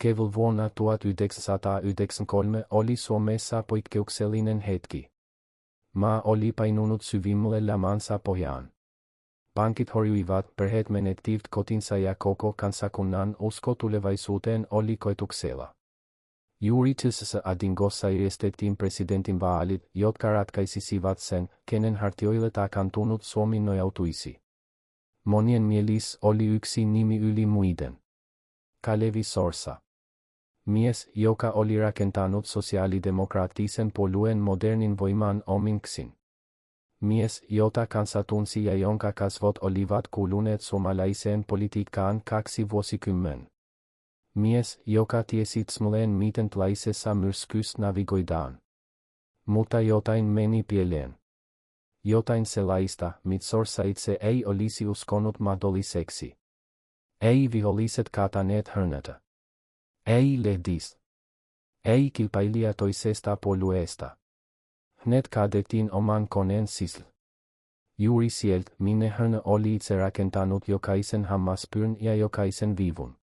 Kevel vuonna 1993 oli Suomessa poikkeuksellinen hetki. Maa oli painunut syvimmälle lamansa pohjaan. Pankit horjuivat, perheet menettivät kotinsa ja koko kansakunnan usko tulevaisuuteen oli koetuksella. Juuri tässä ahdingossa järjestettiin presidentinvaalit, jotka ratkaisisivat sen, kenen hartioille takantunut Suomi nojautuisi. Monien mielissä oli yksi nimi yli muiden. Kalevi Sorsa. Mies, joka oli rakentanut sosiaalidemokraattisen puolueen modernin voiman ominksin. Mies, jota kansa tunsi ja jonka kasvot olivat kuluneet suomalaiseen politiikkaan 2 vuosikymmen. Mies, joka tiesi tsmleen miten tällaisessa myrskyssä navigoidaan. Mutta jotain meni pieleen. Jotain sellaista, mitä Sorsa itse ei olisi uskonut mahdolliseksi. Ei viholliset kataneet häntä. Ei lehdistä. Ei kilpailija toisesta puolueesta. Hänet kaadettiin oman koneen sisällä. Juuri sieltä, minne hän oli itse rakentanut jokaisen hammaspyrn ja jokaisen vivun.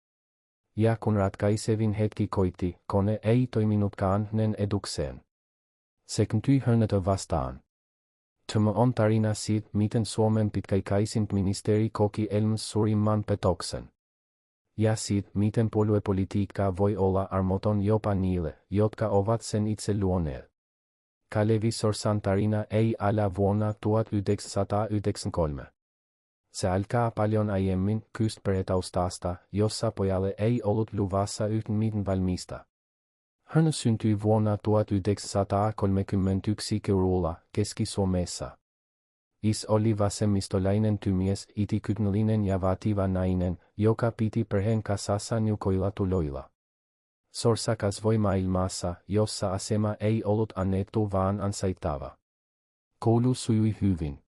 Ja kun ratkaisevin hetki koitti, kone ei toiminutkaan hänen edukseen. Se kääntyi häntä vastaan. Tämä on tarina siitä, miten Suomen pitkäaikaisin ministeri koki elämänsä suurimman petoksen. Ja siitä, miten puoluepolitiikka voi olla armoton jopa niille, jotka ovat sen itse luoneet. Kalevi Sorsan tarina ei ala vuonna 1993. Se alkaa paljon aiemmin kystperhetaustasta, jossa pojalle ei ollut luvassa yhtään mitään valmista. Hän syntyi vuonna 1931 Keuruulla, Keski-Suomessa. Is oli vasemmistolainen työmies, itikydnällinen ja vaativa nainen, joka piti perheen kasassa niukoilla tuloilla. Sorsa kasvoi maailmassa, jossa asema ei ollut annettu vaan ansaittava. Koulu sujui hyvin.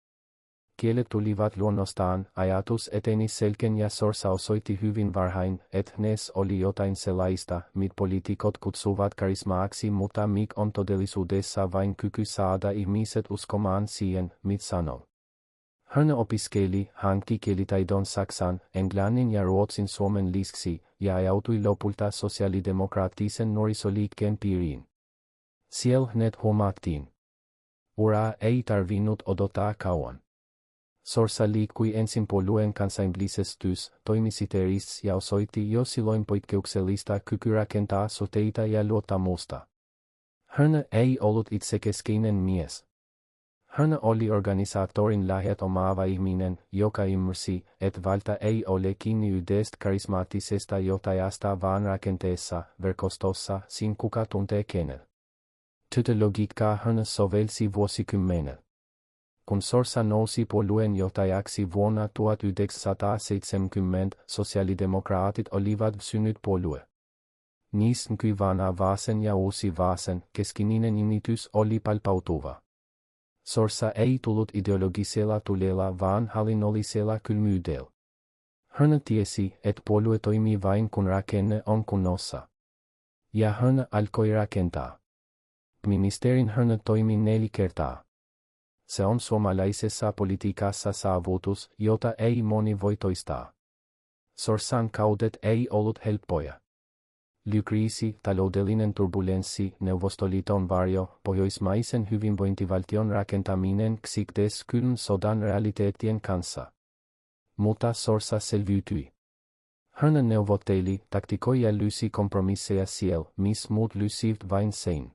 Kielet tulivat luonnostaan, ajatus eteni selkeän ja Sorsa osoitti hyvin varhain, että hänessä oli jotain sellaista, mitä poliitikot kutsuvat karismaaksi, mutta mikä on todellisuudessa vain kyky saada ihmiset uskomaan siihen, mitä sanoo. Hän opiskeli, hankki kielitaidon saksan, englannin ja ruotsin suomen lisäksi, ja ajautui lopulta sosiaalidemokraattisen nuorisoliikkeen piiriin. Siellä hänet huomattiin. Uraa ei tarvinnut odottaa kauan. Sorsa liikkui ensin puolueen kansainvälisessä työssä, toimi sihteerissä ja osoitti jo silloin poikkeuksellista kykyä rakentaa suhteita ja luottamusta. Hän ei ollut itsekeskeinen mies. Hän oli organisaattorin lahjat omaava ihminen, joka ymmärsi, että valta ei ole kiinni yhdestä karismaattisesta johtajasta vaan rakenteessa, verkostossa, siinä kuka tuntee kenellä. Tätä logiikkaa hän sovelsi vuosikymmenen. Kun Sorsa nousi puolueen johtajaksi vuonna 1970, sosiaalidemokraatit olivat synnyt puolue. Niissä näkyi vanha vasen ja uusi vasen, keskininen nimitys oli palpautuva. Sorsa ei tullut ideologisella tulella vaan hallinnollisella kylmyydellä. Hän tiesi, että puolue toimii vain kun rakenne on kunnossa. Ja hän alkoi rakentaa. Ministerin hän toimi 4 kertaa. Se on suomalaisessa politiikassa saavutus, jota ei moni voi toistaa. Sorsan kaudet ei ollut helppoja. Kriisi, taloudellinen turbulenssi, Neuvostoliiton varjo, pohjoismaisen hyvinvointivaltion rakentaminen ksites kylmän sodan realiteettien kanssa. Mutta Sorsa selviytyi. Hän neuvotteli, taktikoi ja lysi kompromisseja siellä, miss muut lysivät vain sein.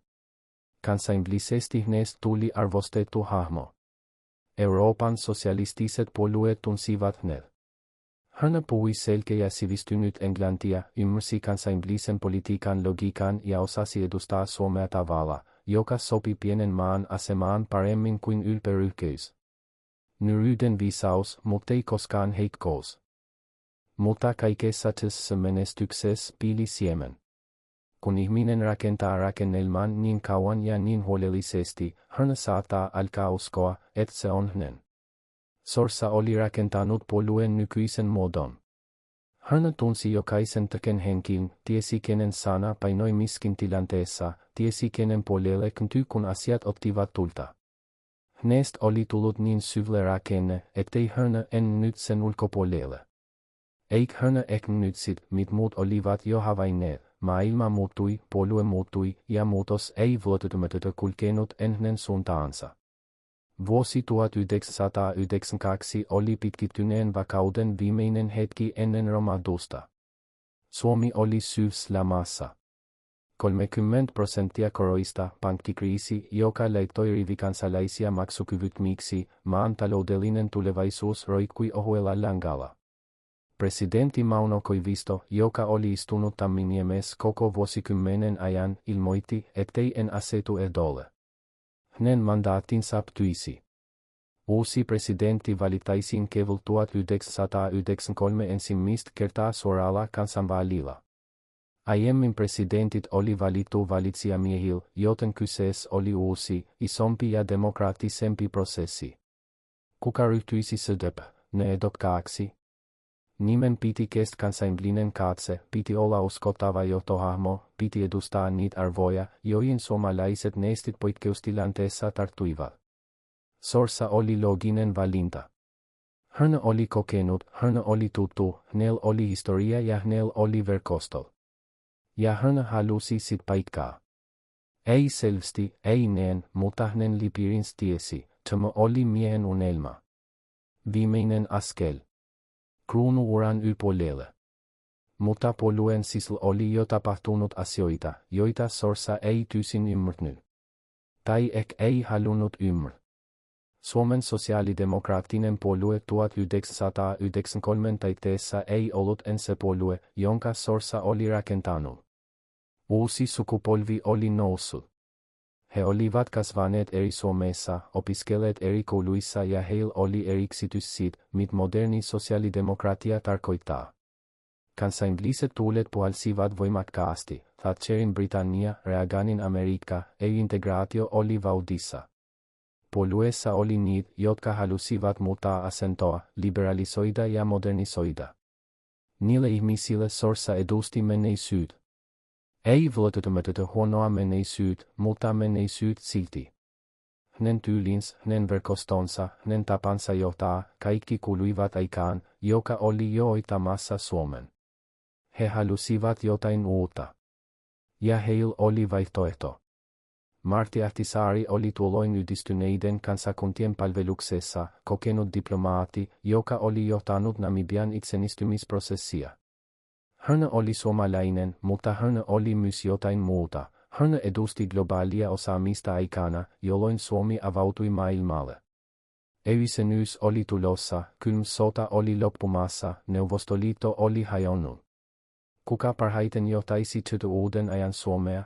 Kansainvälisesti hänestä tuli arvostettu hahmo. Euroopan sosialistiset puolueet tunsivat hänet. Hän puhui selkeä sivistynyt englantia, ymmärsi kansainvälisen politiikan logiikan ja osasi edustaa Suomea tavalla, joka sopi pienen maan asemaan paremmin kuin ylperyhkeys. Nyryyden viisaus, muttei koskaan heikkous. Mutta kaikessa tässä menestyksessä piili siemen. Kun ihminen rakentaa rakennelman niin kauan ja niin huolellisesti, hän saattaa alkaa uskoa, että se on hänen. Sorsa oli rakentanut puolueen nykyisen muodon. Hän tunsi jokaisen tekijän henkin, tiesi kenen sana painoi miskin tilanteessa, tiesi kenen puolelle kääntyi kun asiat ottivat tulta. Hänestä oli tullut niin syvälle rakenne, ettei hän nyt sen ulkopuolelle. Eikö hän ehtinyt sit, mit muut olivat jo havainneet, maailma muuttui, puolue muuttui ja muutos ei vuototumatta kulkenut ennen suuntaansa. Vuosi 1992 oli pitkittyneen vakauden viimeinen hetki ennen romahdusta. Suomi oli syyslamassa. 30% koroista pankkikriisi, joka leittoi rivikansalaisia maksukyvyttömiksi, maan taloudellinen tulevaisuus roikkui ohuella langalla. Presidentti Mauno Koivisto, joka oli istunut Tamminiemessä koko vuosikymmenen ajan, ilmoitti, ettei en asetu ehdolle. Hänen mandaattinsa ptyisi. Uusi presidentti valittaisiin keväällä 1993 ensimmäistä kertaa suoralla kansanvaalilla. Aiemmin presidentit oli valittu valitsijamiehillä, joten kyseessä oli uusi, isompi ja demokraattisempi prosessi. Kuka ryhtyisi ne ehdokkaaksi? Nimen piti kestä kansainvälinen katse, piti olla uskottava johtohahmo, piti edustaa niitä arvoja, joihin suomalaiset nestit poikkeustilanteessa tarttuivat. Sorsa oli looginen valinta. Hän oli kokenut, hän oli tuttu, hänellä oli historia ja hänellä oli verkosto. Ja hän halusi sit paikkaa. Ei selvästi, ei näin, mutta hänen lipiirinsä tiesi, tämä oli miehen unelma. Viimeinen askel. Kruunuuran yläpuolelle. Mutta puolueen sisällä oli jo tapahtunut asioita, joita Sorsa ei täysin ymmärtänyt. Tai ehkä ei halunnut ymmärtää. Suomen sosiaalidemokraattinen puolue 1993 taiteessa ei ollut ensi puolue, jonka Sorsa oli rakentanut. Uusi sukupolvi oli noussut. He olivat kasvaneet eri Suomessa, opiskelleet eri kouluissa ja heillä oli eri käsitys siitä, mitä moderni sosiaalidemokratia tarkoittaa. Kansainväliset tuulet puhalsivat voimakkaasti, Thatcherin Britannia, Reaganin Amerikka, ei integraatio oli vauhdissa. Puolueessa oli niitä, jotka halusivat muuttaa asentoa, liberalisoida ja modernisoida. Niille ihmisille Sorsa edusti menneisyyttä. Ei vuototumatta huonoa menneisyyttä, mutta menneisyyttä silti. Hänen tyylinsä, hänen verkostonsa, hänen tapansa johtaa, kaikki kuuluivat aikaan, joka oli jo oitamassa Suomen. He halusivat jotain uutta. Ja heillä oli vaihtoehto. Martti Ahtisaari oli tuolloin Yhdistyneiden kansakuntien palveluksessa, kokenut diplomaatti, joka oli johtanut Namibian itsenäistymisprosessia. Hän oli suomalainen, mutta hän oli myös jotain muuta. Hän edusti globaalia osaamista aikana, jolloin Suomi avautui maailmalle. EU-jäsenyys oli tulossa, kylmä sota oli loppumassa, Neuvostoliitto oli hajonnut. Kuka parhaiten johtaisi tätä uuden ajan Suomea?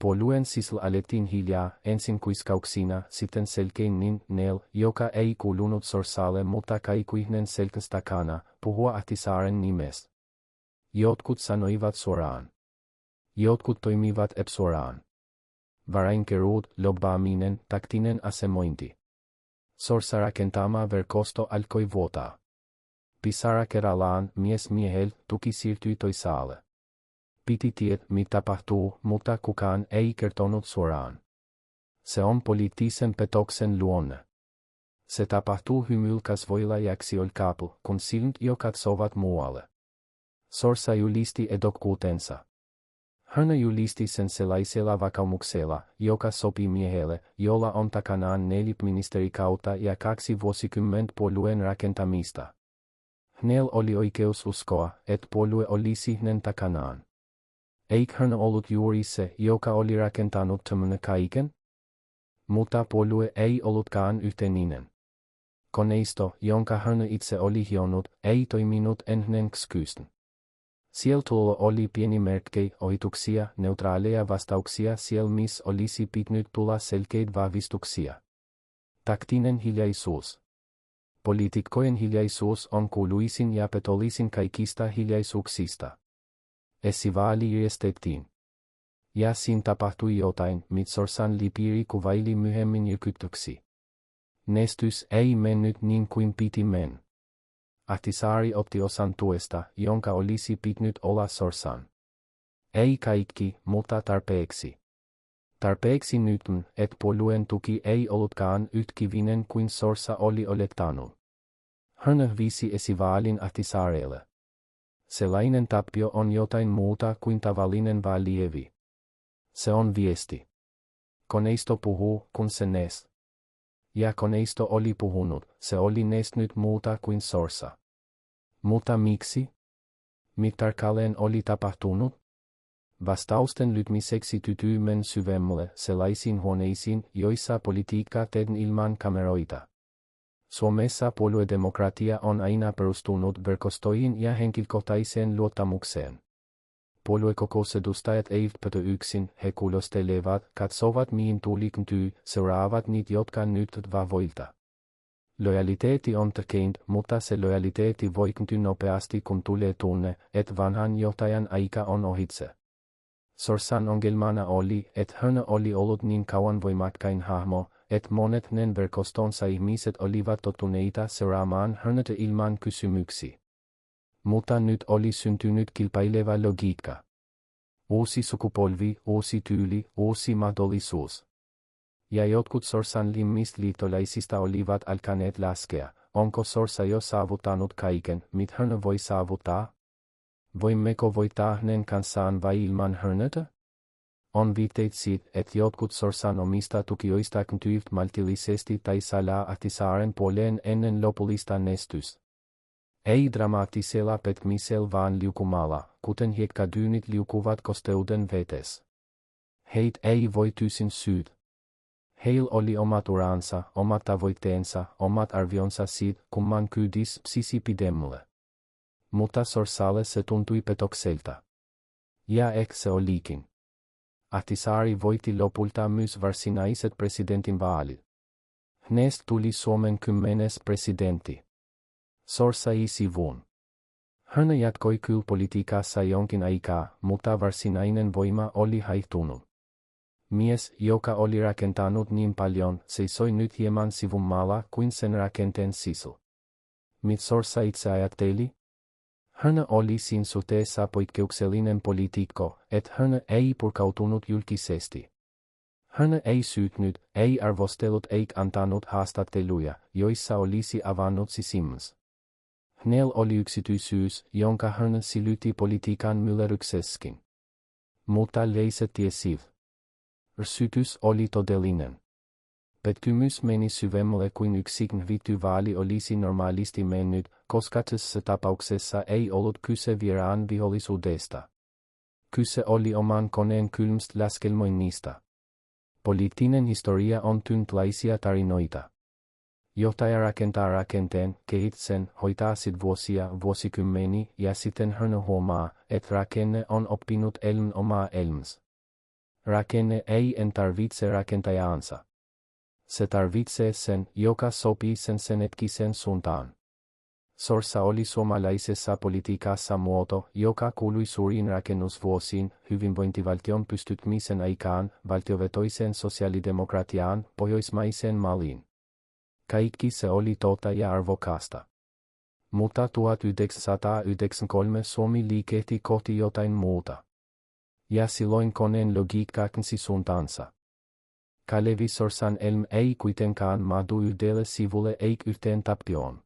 Puolueen sisällä alettiin hiljaa, ensin kuiskauksina, sitten selkein niin Nel, joka ei kuulunut Sorsalle mutta kaikuinen selkänsä takana, puhua Ahtisaaren nimestä. Jotkut sanoivat suoraan. Jotkut toimivat epäsuoraan. Varainkeruut, lobbaaminen, taktinen asemointi. Sorsa rakentama verkosto alkoi vuotaa. Pisara kerrallaan, mies miehel, tuki siirtyi toisaalle. Piti tietää, mitä tapahtuu, mutta kukaan ei kertonut suoraan. Se on poliittisen petoksen luonne. Se tapahtuu hymyilkasvoilla ja ksiolkaapilla, kun silmät jo katsovat muualle. Sorsa julisti ehdokkuutensa. Hän julisti sen sellaisella vakaumuksella, joka sopii miehelle, jolla on takanaan 4 ministerikautta ja 2 vuosikymmentä puolueen rakentamista. Hänellä oli oikeus uskoa, että puolue olisi hänen takanaan. Eikö hän ollut juuri se, joka oli rakentanut tämän kaiken? Mutta puolue ei ollutkaan yhtenäinen. Koneisto, jonka hän itse oli hionut, ei toiminut ennen kysymystä. Siellä oli pieni merkkejä, ohituksia, neutraaleja vastauksia siellä missä olisi pitänyt tulla selkeitä vahvistuksia. Taktinen hiljaisuus. Poliitikkojen hiljaisuus on kuuluisin ja petollisin kaikista hiljaisuuksista. Esivaali järjestettiin. Ja siinä tapahtui jotain, mitä Sorsan lipiiri kuvaili myöhemmin järkytyksi. Nestys ei mennyt niin kuin piti mennä. Ahtisaari otti osan tuesta, jonka olisi pitänyt olla Sorsan. Ei kaikki, mutta tarpeeksi. Tarpeeksi nyt, että puolueen tuki ei ollutkaan yhtäkivinen kuin Sorsa oli olettanut. Hän hävisi esivaalin Ahtisaarelle. Sellainen tappio on jotain muuta kuin tavallinen vaalievi. Se on viesti. Koneisto puhuu, kun se nes. Ja koneisto oli puhunut, se oli nesnyt muuta kuin sorsa. Mutta miksi? Mitä tarkalleen oli tapahtunut? Vastausten lytmiseksi tytyymen syvemmälle sellaisiin huoneisiin, joissa politiikkaa tehdään ilman kameroita. Suomessa puoluedemokratia on aina perustunut verkostoihin ja henkilökohtaiseen luottamukseen. Puoluekokousedustajat eivät pötö yksin, he kuulostelevat, katsovat mihin tuuli kyntyy, seuraavat niitä, jotka nyt vahvoilta. Lojaliteetti on tärkeintä, mutta se lojaliteetti voi kyntyä nopeasti, kun tulee tunne, että vanhan johtajan aika on ohitse. Sorsan ongelmana oli, että hän oli ollut niin kauan voimakkain hahmo, että monet hänen verkostonsa ihmiset olivat tottuneita seuraamaan häntä ilman kysymyksiä. Mutta nyt oli syntynyt kilpaileva logiikka. Uusi sukupolvi, uusi tyyli, uusi mahdollisuus. Ja jotkut Sorsan limmistä liittolaisista olivat alkaneet laskea, onko Sorsa jo saavuttanut kaiken, mitä hän voi saavuttaa? Voimmeko voittaa hänen kanssaan vai ilman häntä? On viitteet siitä, että jotkut Sorsan omista tukijoista kyntyivät maltillisesti tai salaa Ahtisaaren puoleen ennen lopullista nestystä. Ei dramaattisella pettämisellä vaan liukumalla, kuten hiekkadyynit liukuvat kosteuden vetes. Heitä ei voi tysin syyt. Heillä oli omat uransa, omat tavoitteensa, omat arvionsa siitä, kumman kyydis sisi pidemmälle. Mutta Sorsalle se tuntui petokselta. Ja ehkä se olikin. Ahtisaari voitti lopulta myös varsinaiset presidentinvaalit. Hänestä tuli Suomen 10. presidentti. Sorsa ei sivuun. Hän jatkoi kyllä politiikassa jonkin aikaa, mutta varsinainen voima oli haihtunut. Mies, joka oli rakentanut niin paljon, seisoi nyt hieman sivummalla kuin sen rakenteen sisällä. Mit Sorsa itse ajatteli? Hän oli siinä suhteessa poikkeuksellinen poliitikko, että hän ei purkautunut julkisesti. Hän ei syytnyt, ei arvostellut eikä antanut haastatteluja, joissa olisi avannut sisimmänsä. Hänellä oli yksityisyys, jonka hän silytti politiikan myllerryksessäkin. Mutta leiset tiesivät. Ärsytys oli todellinen. Pettymys meni syvemmälle kuin yksikään vaali olisi normaalisti mennyt, koska tässä tapauksessa ei ollut kyse vieraan vihollisuudesta. Kyse oli oman koneen kylmästä laskelmoinnista. Poliittinen historia on tyntlaisia tarinoita. Johtaja rakentaa rakenteen, kehittää sen, hoitaa sit vuosikymmeniä ja sitten hän huomaa, että rakenne on oppinut elän omaa elämänsä. Rakenne ei en tarvitse rakentajaansa. Se tarvitsee sen, joka sopii sen hetkisen suuntaan. Sorsa oli suomalaisessa politiikassa muoto, joka kuului suuriin rakennusvuosiin, hyvinvointivaltion pystytmisen aikaan, valtiovetoiseen sosiaalidemokratiaan, pohjoismaiseen malliin. Kaikki se oli totta ja arvokasta. Mutta 1993 Suomi liikehti kohti jotain muuta. Ja silloin koneen logiikka käänsi suuntaansa. Kalevi Sorsan elämä ei kuitenkaan mahdu yhdelle sivulle eikä yhteen tappioon.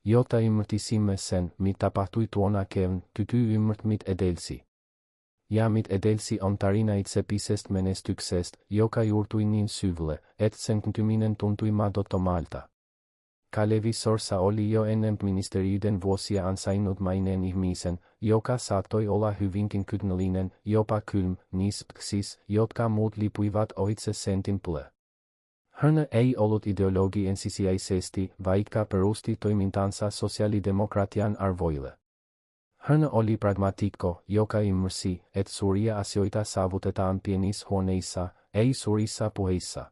Jotta ymmärtisimme sen, mitä tapahtui tuona keväänä, täytyy ymmärtää mitä edelsi. Ja mitä edelsi on tarina itsepisestä menestyksestä, joka juurtui niin syvälle, että sen kyntyminen tuntui mahdottomalta. Kalevi Sorsa oli jo ennen ministeriyden vuosia ansainnut maineen ihmisen, joka saattoi olla hyvinkin kytnellinen, jopa kylmä, niissä jotka muut lipuivat ohitse sentin ple. Hän ei ollut ideologi ensisijaisesti, vaikka perusti toimintansa sosiaalidemokratian arvoille. Hän oli pragmatikko, joka ymmärsi, että suuria asioita saavutetaan pienissä huoneissa, ei suurissa puheissa.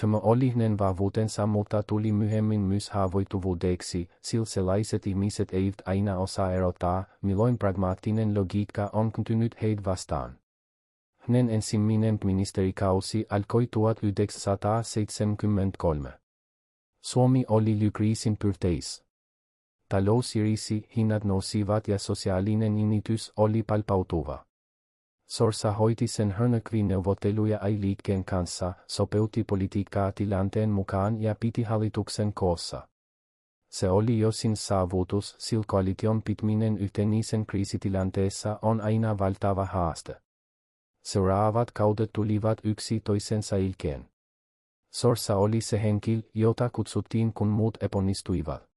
Tämä oli hänen vahvuutensa, mutta tuli myöhemmin myös haavoittuvuudeksi, sillä sellaiset ihmiset eivät aina osaa erottaa, milloin pragmaattinen logiikka on kääntynyt heitä vastaan. Hänen ensimmäinen ministerikausi alkoi 1973. Suomi oli kriisin pyrteissä. Talous irisi, hinnat nousivat ja sosiaalinen initys oli palpautuva. Sorsa hoiti sen hörnökvi-neuvotteluja AY-liikkeen kanssa, sopeutti politiikkaa tilanteen mukaan ja piti hallituksen koossa. Se oli josin saavutus, sillä koalition pitäminen yhtenäisen kriisitilanteessa on aina valtava haaste. Seuraavat kaudet tulivat yksi toisensa jälkeen. Sorsa oli se henkilö, jota kutsuttiin kun muut epäonnistuivat.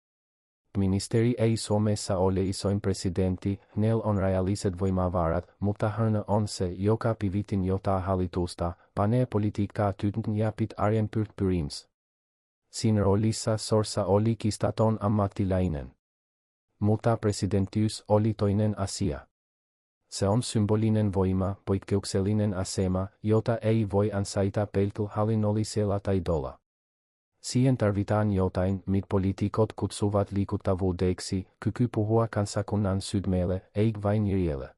Ministeri ei Suomessa ole isoin presidentti, hänellä on rajalliset voimavarat, mutta hän on se, joka pivitin johtaa hallitusta, panee politiikkaa tytön ja pit arjen pyrims. Siinä roolissa Sorsa oli kiistaton ammattilainen. Mutta presidenttiys oli toinen asia. Se on symbolinen voima, poikkeuksellinen asema, jota ei voi ansaita pelkällä hallinnollisella taidolla. Siihen tarvitaan jotain, mitä poliitikot kutsuvat liikuttavuudeksi, kyky puhua kansakunnan sydämelle, eikä vain järjelle.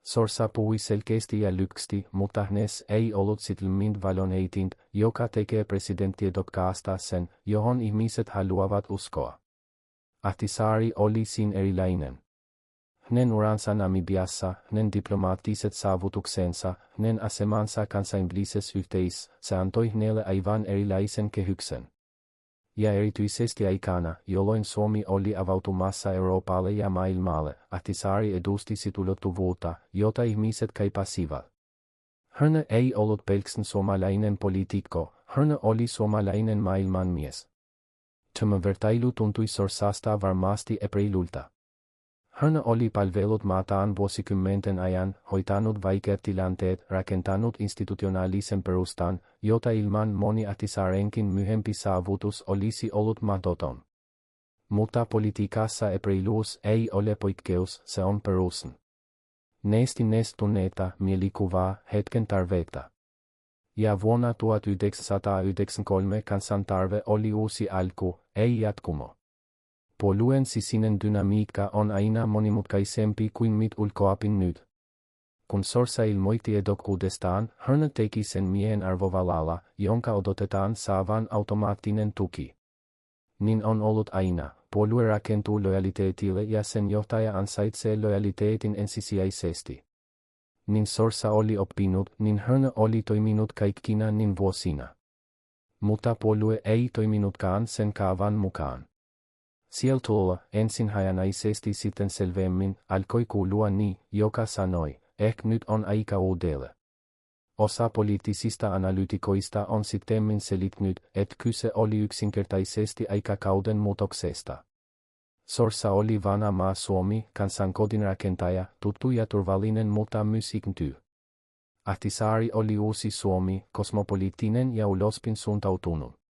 Sorsa puhui selkeästi ja lyhyesti, mutta hänessä ei ollut sittemmin valonheitintä, joka tekee presidenttiehdokkaasta sen, johon ihmiset haluavat uskoa. Ahtisaari oli siinä erilainen. Hänen uransa Namibiassa, hänen diplomaattiset saavutuksensa, hänen asemansa kansainvälisessä yhteisössä, se antoi hänelle aivan erilaisen kehyksen. Ja erityisesti aikana, jolloin Suomi oli avautumassa Euroopalle ja maailmalle, Ahtisaari edusti situlottuvuutta, jota ihmiset kaipasivat. Hän ei ollut pelkästään suomalainen poliitikko, hän oli suomalainen maailmanmies. Tämä vertailu tuntui Sorsasta varmasti epäilyltä. Hän oli palvellut maataan vuosikymmenten ajan, hoitanut vaikeat tilanteet, rakentanut institutionaalisen perustan, jota ilman moni Ahtisaarenkin myöhempi saavutus olisi ollut mahdoton. Mutta politiikassa epäilyys ei ole poikkeus, se on perusin. Neesti tunneita, mielikuvaa, hetken tarvetta. Ja vuonna 1993 kansantarve oli uusi alku, ei jatkumo. Puolueen sisäinen dynamiikka on aina monimutkaisempi kuin mit ulkoapin nyt. Kun Sorsa ilmoitti ehdokkuudestaan, hän teki sen miehen arvovalalla, jonka odotetaan saavan automaattinen tuki. Niin on ollut aina, puolue rakentuu lojaliteetille ja sen johtaja ansaitsee lojaliteetin ensisijaisesti. Niin Sorsa oli oppinut, niin hän oli toiminut kaikkina niin vuosina. Mutta puolue ei toiminutkaan sen kaavan mukaan. Sieltä ensin hajanaisesti sitten selvemmin alkoi kuulua niin, joka sanoi, ehkä nyt on aika uudelle. Osa poliittisista analyytikoista on sittemmin selittänyt, että kyse oli yksinkertaisesti aikakauden muutoksesta. Sorsa oli vanha maa Suomi, kansankodin rakentaja, tuttu ja turvallinen mutta myös ikääntyy. Ahtisaari oli uusi Suomi, kosmopoliittinen ja ulospäin suuntautunut.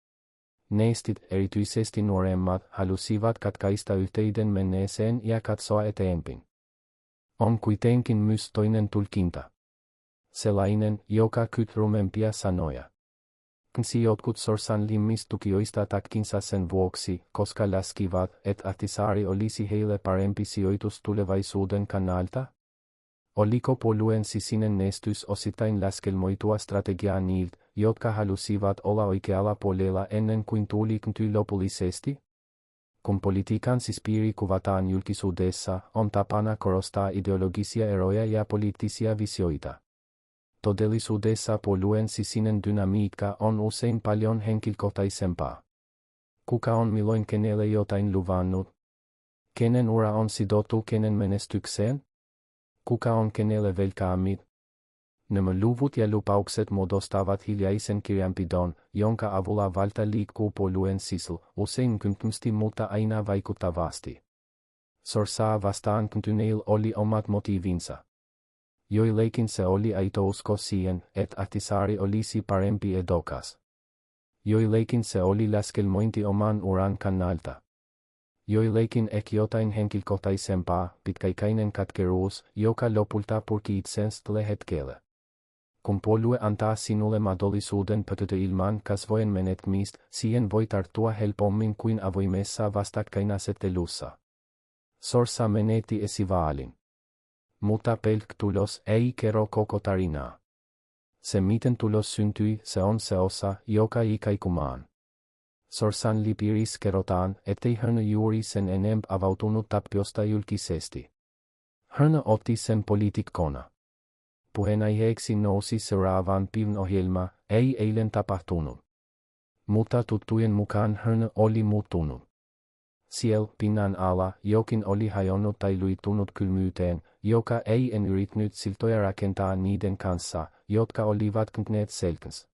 Neistit, erityisesti nuoremmat, halusivat katkaista yhteyden menneeseen ja katsoa eteenpäin. On kuitenkin myös toinen tulkinta. Sellainen, joka kyt rumempia sanoja. Kansi jotkut Sorsan limmistukijoista takkinsa sen vuoksi, koska laskivat, että Ahtisaari olisi heille parempi sijoitus tulevaisuuden kannalta? Oliko puolueen sisäinen menestys osittain laskelmoitua strategiaa niiltä, jotka halusivat olla oikealla puolella ennen kuin tuli käänty lopullisesti? Kun politiikan sisäpiiri kuvataan julkisuudessa, on tapana korostaa ideologisia eroja ja poliittisia visioita. Todellisuudessa puolueen sisäinen dynamiikka on usein paljon henkilökohtaisempaa. Kuka on milloin kenelle jotain luvannut? Kenen ura on sidottu kenen menestykseen? Kuka on kenelle velkaamit? Nämä luvut ja lupaukset muodostavat hiljaisen kirjanpidon, jonka avulla valta liikkuu puolueen sisällä, usein kymmenesti mutta aina vaikuttavasti. Sorsaa vastaan kääntyneillä oli omat motiivinsa. Joillekin se oli aito usko siihen, että Ahtisaari olisi parempi ehdokas. Joillekin se oli laskelmointi oman uran kannalta. Joillekin ehkä jotain henkilökohtaisempaa, pitkäikäinen katkeruus, joka lopulta purki itsensä tälle hetkelle. Kun puolue antaa sinulle mahdollisuuden pötytä ilman kasvojen menettämistä, siihen voi tarttua helpommin kuin avoimessa vastakkainasettelussa. Sorsa menetti esivaalin. Mutta pelkkä tulos ei kerro koko tarinaa. Se miten tulos syntyi, se on se osa, joka ei kaikumaan. Sorsan lipiirissä kerrotaan, ettei hän juuri sen enempää avautunut tappiosta julkisesti. Hän otti sen poliitikkona. Puheenaiheeksi nousi seuraavan päivän ohjelma, ei eilen tapahtunut. Mutta tuttujen mukaan hän oli muuttunut. pinnan ala, jokin oli hajonnut tai luitunut kylmyyteen, joka ei en yrittänyt siltoja rakentaa niiden kanssa, jotka olivat kyntneet selkänsä.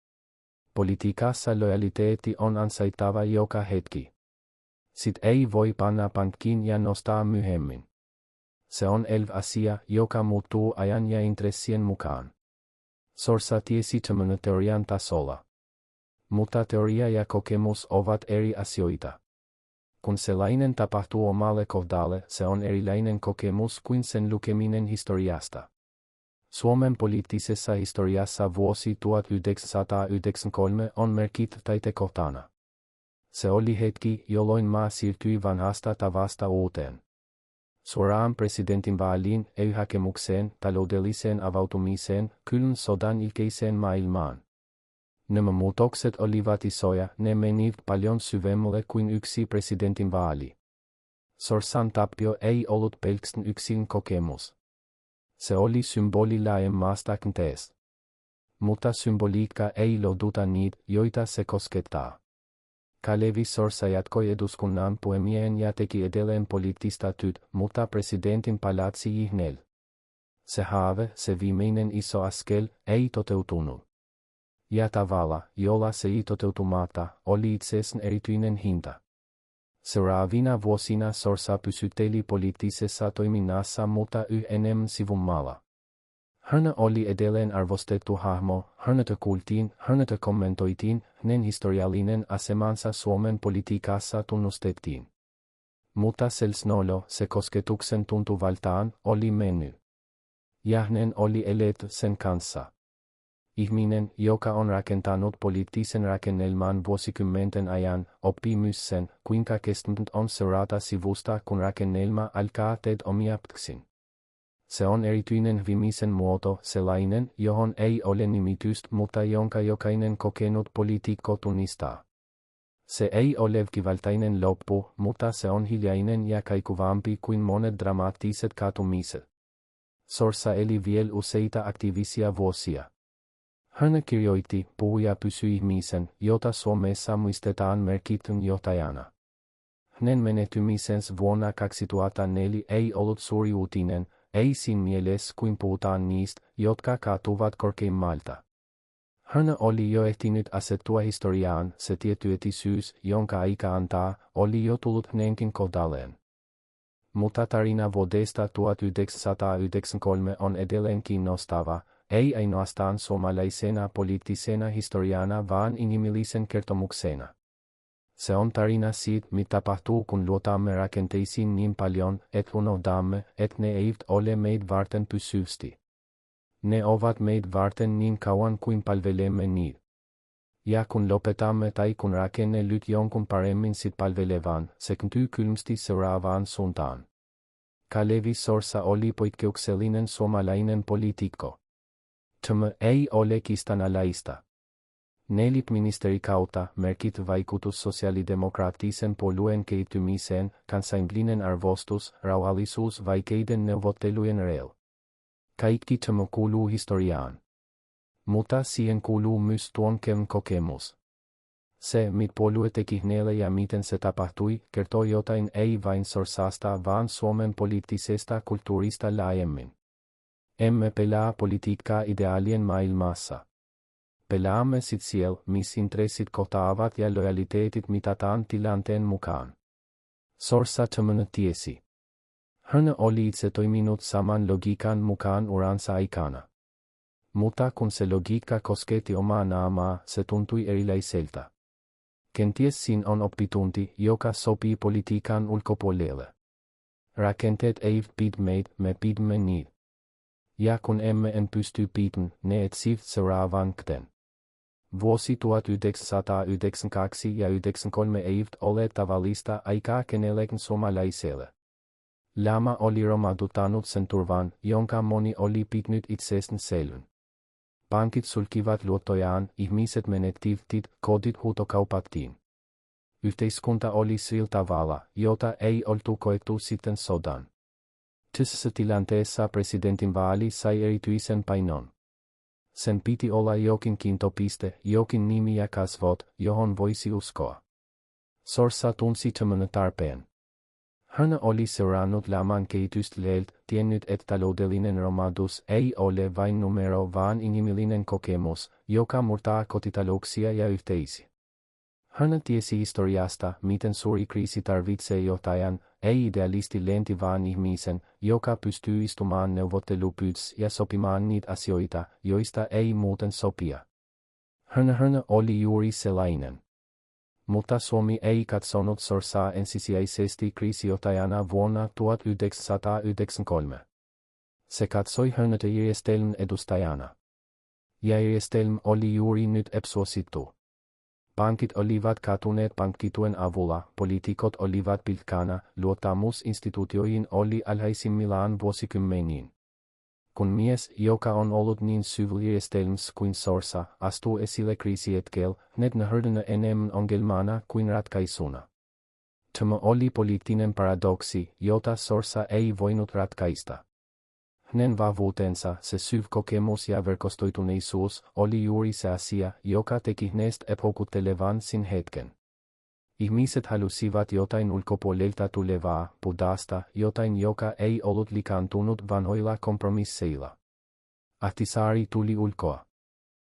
Politiikassa lojaliteetti on ansaittava joka hetki. Sit ei voi panna pankkiin ja nostaa myöhemmin. Se on asia, joka muuttuu ajan ja intressien mukaan. Sorsa tiesi tämän teorian tasolla. Mutta teoria ja kokemus ovat eri asioita. Kun sellainen tapahtuu omalle kohdalle, se on erilainen kokemus kuin sen lukeminen historiasta. Suomen poliittisessa historiassa vuosi 1993 on merkittävä. Se oli hetki, jolloin maa siirtyi vanhasta tavasta uuteen. Suoraan presidentinvaaliin, EU-hakemukseen, taloudelliseen avautumiseen, kylmän sodan jälkeiseen maailmaan. Nämä muutokset olivat isoja, ne menivät paljon syvemmälle kuin yksi presidentinvaali. Sorsan tappio ei ollut pelkästään yksin kokemus. Se oli symboli laajemmasta kenteestä. Mutta symboliikka ei lohduta niitä, joita se koskettaa. Kalevi Sorsa jatkoi eduskunnan puhemiehen ja teki edelleen poliittista työtä, mutta presidentin palatsi ihneellä. Se haave, se viimeinen iso askel, ei toteutunut. Ja tavalla, jolla se ei toteutumatta, oli itsessään erityinen hinta. Seuraavina vuosina Sorsa pysytteli poliittisessa toiminnassa, mutta yhä enemmän sivummalla. Hän oli edelleen arvostettu hahmo, häntä kuultiin, häntä kommentoitiin, hänen historiallinen asemansa Suomen politiikassa tunnustettiin. Mutta selsnolo, se kosketuksen tuntuvaltaan, oli mennyt. Ja hänen oli eletty sen kanssa. Ihminen, joka on rakentanut poliittisen rakennelman vuosikymmenten ajan, oppii myös sen, kuinka kestämätöntä on seurata sivusta, kun rakennelma alkaa tehdä omia ptksin. Se on erityinen viimeisen muoto, sellainen, johon ei ole nimitystä, mutta jonka jokainen kokenut poliitikko tunnistaa. Se ei ole väkivaltainen loppu, mutta se on hiljainen ja kaikuvampi kuin monet dramaattiset katumiset. Sorsa eli vielä useita aktiivisia vuosia. Hän kirjoitti, puhui ja pysyi ihmisen, jota Suomessa muistetaan merkittävän johtajana. Hänen menehtymisensä vuonna 2004 ei ollut suuri uutinen, ei siinä mielessä kuin puhutaan niistä, jotka kaatuvat korkeimmalta. Hän oli jo ehtinyt asettua historiaan, se tietyötisyys, jonka aika antaa, oli jo tullut hänenkin kohdalleen. Mutta tarina vuodesta 1993 on edelleen kiinnostava, ei ainoastaan suomalaisena poliittisena historiana vaan inhimillisen kertomuksena. Se on tarina siitä, mitä tapahtuu, kun luotamme rakenteisiin niin paljon, että unohdamme, että ne eivät ole meitä varten pysyvästi. Ne ovat meitä varten niin kauan kuin palvelemme niitä. Ja kun lopetamme tai kun rakenne lyt jonkun paremmin sit palvelevan, se kääntyy kylmästi seuraavaan suuntaan. Kalevi Sorsa oli poikkeuksellinen suomalainen poliitikko. Tämä ei ole kiistanalaista. 4 ministerikautta, merkittävä vaikutus sosiaalidemokraattisen puolueen kehittymiseen, kansainvälinen arvostus, rauhallisuus vaikeiden neuvottelujen reil. Kaikki tämä kuuluu historiaan. Mutta siihen kuuluu myös tuon kevään kokemus. Se, mitä puolue teki hänelle ja miten se tapahtui, kertoo jotain ei vain Sorsasta vaan Suomen poliittisesta kulttuurista laajemmin. Emme pelaa politiikkaa ideaalien maailmassa. Pelaamme sit siellä, missä intressit kohtaavat ja lojaliteetit mitataan tilanteen mukaan. Sorsa tämän tiesi. Hän oli itse toiminut saman logiikan mukaan uransa aikana. Mutta kun se logiikka kosketti omaa naamaa, se tuntui erilaiselta. Kenties siinä on oppitunti, joka sopii politiikan ulkopuolelle. Rakenteet eivät pidä meitä, me pidämme niitä. Ja kun emme pysty pitämään, ne etsivät seuraavan käden. Vuosi 1992 ja 1993 eivät ole tavallista aikaa kenellekään suomalaiselle. Lama oli romahduttanut sen turvan, jonka moni oli pitänyt itsestään selvän. Pankit sulkivat luottojaan, ihmiset menettivät, kodit huutokaupattiin. Yhteiskunta oli sillä tavalla, jota ei oltu koettu sitten sodan. Tässä tilanteessa presidentinvaali sai erityisen painon. Sen piti olla jokin kiintopiste, jokin nimi ja kasvot, johon voisi uskoa. Sorsa tunsi tämän tarpeen. Hörnä oli seurannut laman kehitystä tiennyt että taloudellinen romahdus ei ole vain numero vaan inhimillinen kokemus, joka murtaa kotitalouksia ja yhteisiä. Hörnä tiesi historiasta, miten suuri kriisi tarvitsee johtajan, ei idealisti lenti vaan ihmisen, joka pystyy istumaan neuvottelupyydässä ja sopimaan niitä asioita, joista ei muuten sopia. Hörnä oli juuri sellainen. Mutta Suomi ei katsonut Sorsaa ensisijaisesti kriisijohtajana vuonna 1993. Se katsoi Hörnötä järjestelmän edustajana. Järjestelmä oli juuri nyt epäsuosittu. Pankit olivat katuneet pankkituen avulla, poliitikot olivat pilkkana, luottamus instituutioihin oli alhaisimmillaan vuosikymmeniin. Kun mies, joka on ollut niin syvällä järjestelmässä kuin Sorsa, astuu esille kriisihetkellä, nähdään Hörnä enemmän ongelmana kuin ratkaisuna. Tämä oli poliittinen paradoksi, jota Sorsa ei voinut ratkaista. Hänen vahvuutensa, se syvä kokemus ja verkostoituneisuus, oli juuri se asia, joka teki hänestä epähoukuttelevan sin hetken. Ihmiset halusivat jotain ulkopuolelta tulevaa, puhdasta, jotain joka ei ollut likaantunut vanhoilla kompromisseilla. Ahtisaari tuli ulkoa.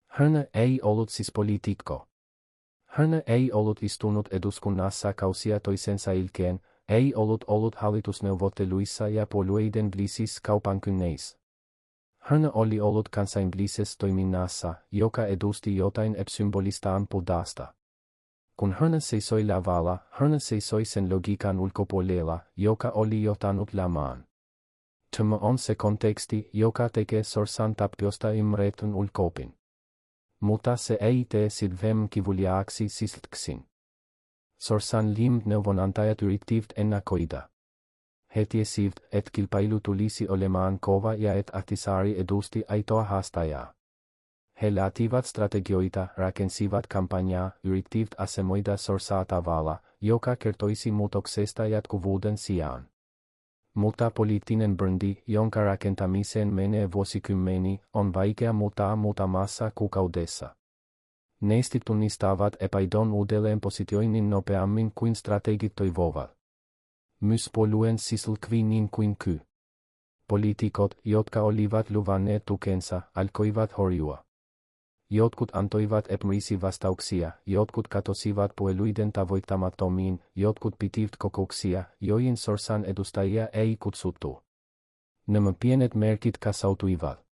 Hörnä ei ollut siis poliitikko. Hörnä ei ollut istunut eduskunnassa kausia toisensa jälkeen, ei ollut hallitusneuvotteluissa ja puolueiden välisissä kaupankäynneissä. Hörnä oli ollut kansainvälisessä toiminnassa, joka edusti jotain epäsymbolistaan puhdasta. Kun Hörnä seisoi lavalla, Hörnä seisoi sen logiikan ulkopuolella, joka oli johtanut lamaan. Tämä on se konteksti, joka tekee Sorsan tappiosta ymmärretyn ulkoopin. Mutta se ei tee silvem kivuliaaksi sisältöksin. Sorsan liimt neuvonantajat yrittivät ennakoida. He tiesivät, että kilpailu tulisi olemaan kova ja että Ahtisaari edusti aitoa haastajaa. He laativat strategioita, rakensivat kampanjaa, yrittivät asemoida Sorsaa tavalla, joka kertoisi muutoksesta jatkuvuuden sijaan. Mutta poliittinen brändi, jonka rakentamiseen menee vuosikymmeni, on vaikea muuttaa muutamassa kuukaudessa. Neistit tunnistavat epäidon uudelleen positioinnin nopeammin kuin strategit toivovat. Myös puolueen sisälkvi niin kuin ky. Poliitikot, jotka olivat luvanneet tukensa, alkoivat horjua. Jotkut antoivat epämääräisiä vastauksia, jotkut katosivat puolueiden tavoittamattomiin, jotkut pitivät kokouksia, joihin Sorsan edustajia ei kutsuttu. Nämä pienet merkit kasautuivat.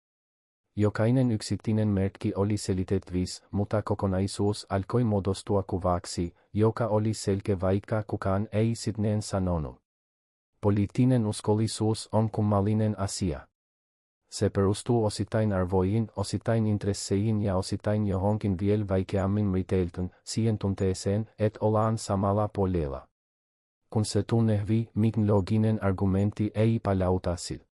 Jokainen yksittäinen merkki oli selitettävissä, mutta kokonaisuus alkoi muodostua kuvaksi, joka oli selkeä vaikka kukaan ei sitten sanonut. Poliittinen uskollisuus on kummallinen asia. Se perustuu osittain arvoihin, osittain intresseihin ja osittain johonkin vielä vaikeammin määriteltyyn, siihen tunteeseen, että ollaan samalla puolella. Kun se tunnehvi, mikään looginen argumentti ei palauta sitä.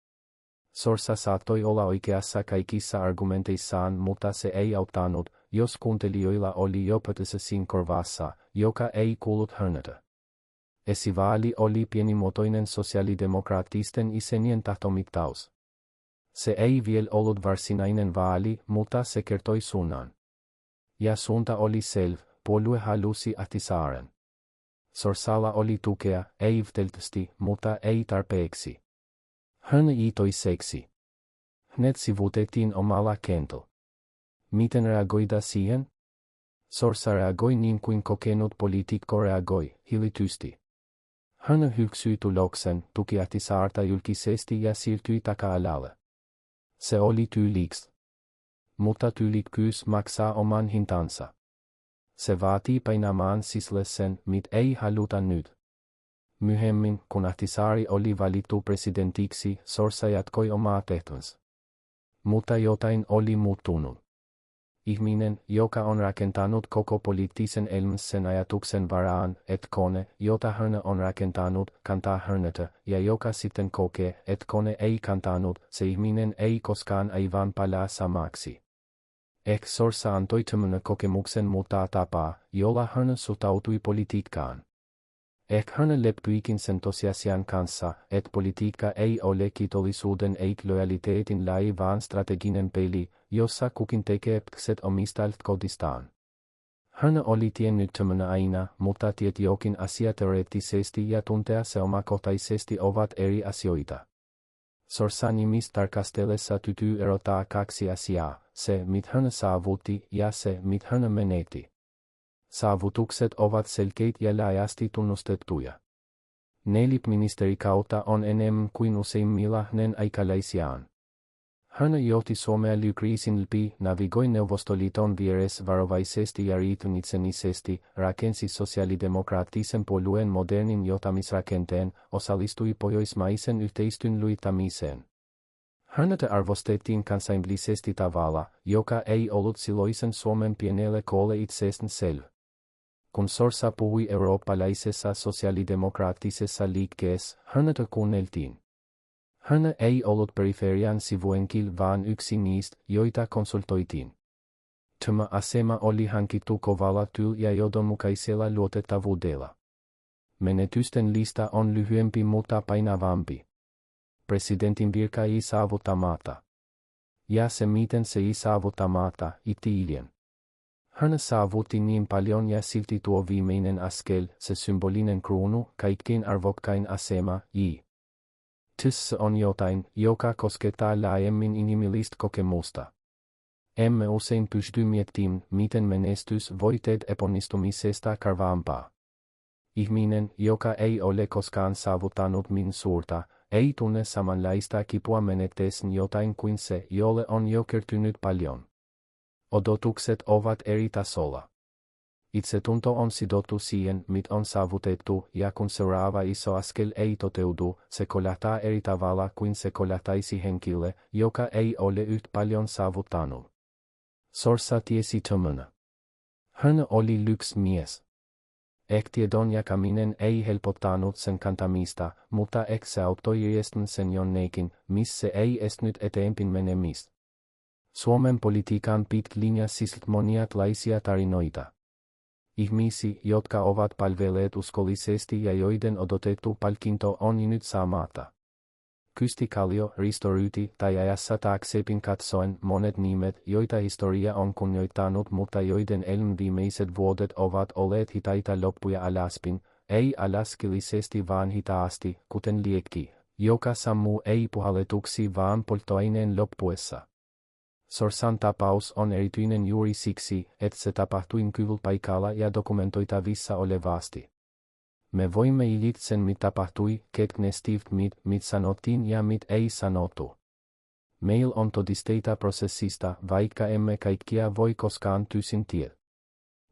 Sorsa saattoi olla oikeassa kaikissa argumenteissaan, mutta se ei auttanut, jos kuuntelijoilla oli jopotisessa siinä korvassa, joka ei kuullut Hörnätä. Esivaali oli pienimuotoinen sosiaalidemokraattisten isenien tahtomittaus. Se ei vielä ollut varsinainen vaali, mutta se kertoi suunnan. Ja suunta oli selvä, puolue halusi Ahtisaaren. Sorsalla oli tukea, ei yhtäläisesti, mutta ei tarpeeksi. Hörnä toiseksi. Hänet sivuutettiin omalla kentällä. Miten reagoida siihen? Sorsa reagoi niin kuin kokenut poliitikko reagoi, hillitysti. Hörnä hyväksyi tuloksen, tuki Ahtisaarta julkisesti ja siirtyi taka-alalle. Se oli tyyliks. Mutta tyylikkyys maksaa oman hintansa. Se vaatii painamaan sisälle sen, mitä ei haluta nyt. Myöhemmin, kun Ahtisaari oli valittu presidentiksi, Sorsa jatkoi omaa tehtävänsä. Mutta jotain oli muuttunut. Ihminen, joka on rakentanut koko poliittisen elämänsä sen ajatuksen varaan, että kone, jota Hörnä on rakentanut, kantaa Hörnätä, ja joka sitten kokee, että kone ei kantanut, se ihminen ei koskaan aivan palaa samaksi. Ehkä Sorsa antoi tämän kokemuksen muuttaa tapaa, jolla Hörnä suhtautui politiikkaan. Ehkä Hörnä lepyikin sen tosiasian kanssa, että politiikka ei ole kiitollisuuden eikä lojaliteetin laji vaan strateginen peli, jossa kukin tekee päätökset omista lähtökohdistaan. Hänä oli tiennyt aina, mutta tiet jokin asia teoreettisesti ja tuntea omakohtaisesti ovat eri asioita. Sorsanimis tarkastellessa tytyy erottaa kaksi asiaa, se mit hän saavutti ja se mit hän menetti. Saavutukset ovat selkeitä ja laajasti tunnustettuja. Ministeri-kautta on enemmän kuin useimmilla hänen aikalaisiaan. Hän johti Suomea kriisin läpi, navigoi Neuvostoliiton vieressä varovaisesti ja riitunitsenisesti, rakensi sosiaalidemokraattisen puolueen modernin johtamisrakenteen, osallistui pohjoismaisen yhteistyön lujittamiseen. Häntä arvostettiin kansainvälisesti tavalla, joka ei ollut silloisen Suomen pienelle koolle itsestäänselvä. Kun Sorsa puhui eurooppalaisessa sosiaalidemokraattisessa liikkeessä, häntä kuunneltiin. Hän ei ollut periferian sivuenkil vaan yksi niistä, joita konsultoitiin. Tämä asema oli hankittu kovalla työllä ja johdonmukaisella luotettavuudella. Menetysten lista on lyhyempi mutta painavampi. Presidentin virka ei saavuttamatta. Ja se miten se ei saavuttamatta, itselleen. Hän saavutti niin paljon ja silti tuo viimeinen askel, se symbolinen kruunu, kaikkein arvokkain asema, Tässä on jotain, joka koskettaa laajemmin inhimillistä kokemusta. Emme usein pysty miettimään, miten menestys voi tehdä epäonnistumisesta karvaampaa. Ihminen, joka ei ole koskaan saavuttanut min suurta, ei tunne samanlaista kipua menettäessään jotain kuin se, jolle on jo kertynyt paljon. Odotukset ovat eri tasolla. Itsetunto on sidottu siihen, mit on saavutettu, ja kun seuraava iso askel ei toteudu, se kolahtaa eri tavalla kuin se kolahtaisi henkilö, joka ei ole yhtä paljon saavuttanut. Sorsa tiesi tämän. Hän oli lyksmies. Tiedon jakaminen ei helpottanut sen kantamista, mutta se auttoi järjestän sen jonnekin, missä ei estänyt eteenpäin menemistä. Suomen politiikan pitkä linja sisältää moniatlaisia tarinoita. Ihmisiä, jotka ovat palvelleet uskollisesti ja joiden odotettu palkinto on nyt saamatta. Kysti Kallio, Risto Ryti tai ajassa taaksepäin katsoen monet nimet, joita historia on kunnioittanut mutta joiden elämän viimeiset vuodet ovat olleet hitaita loppuja alaspäin, ei alaskillisesti vaan hitaasti, kuten liekki, joka sammuu ei puhalletuksi vaan polttoaineen loppuessa. Sorsan tapaus on erityinen juuri siksi, että se tapahtui kyllä paikalla ja dokumentoitavissa olevasti. Me voimme ilit sen mit tapahtui, ketkä mit sanottiin ja mit ei sanottu. Meillä on todisteita prosessista, vaikka emme kaikkia voi koskaan täysin tietää.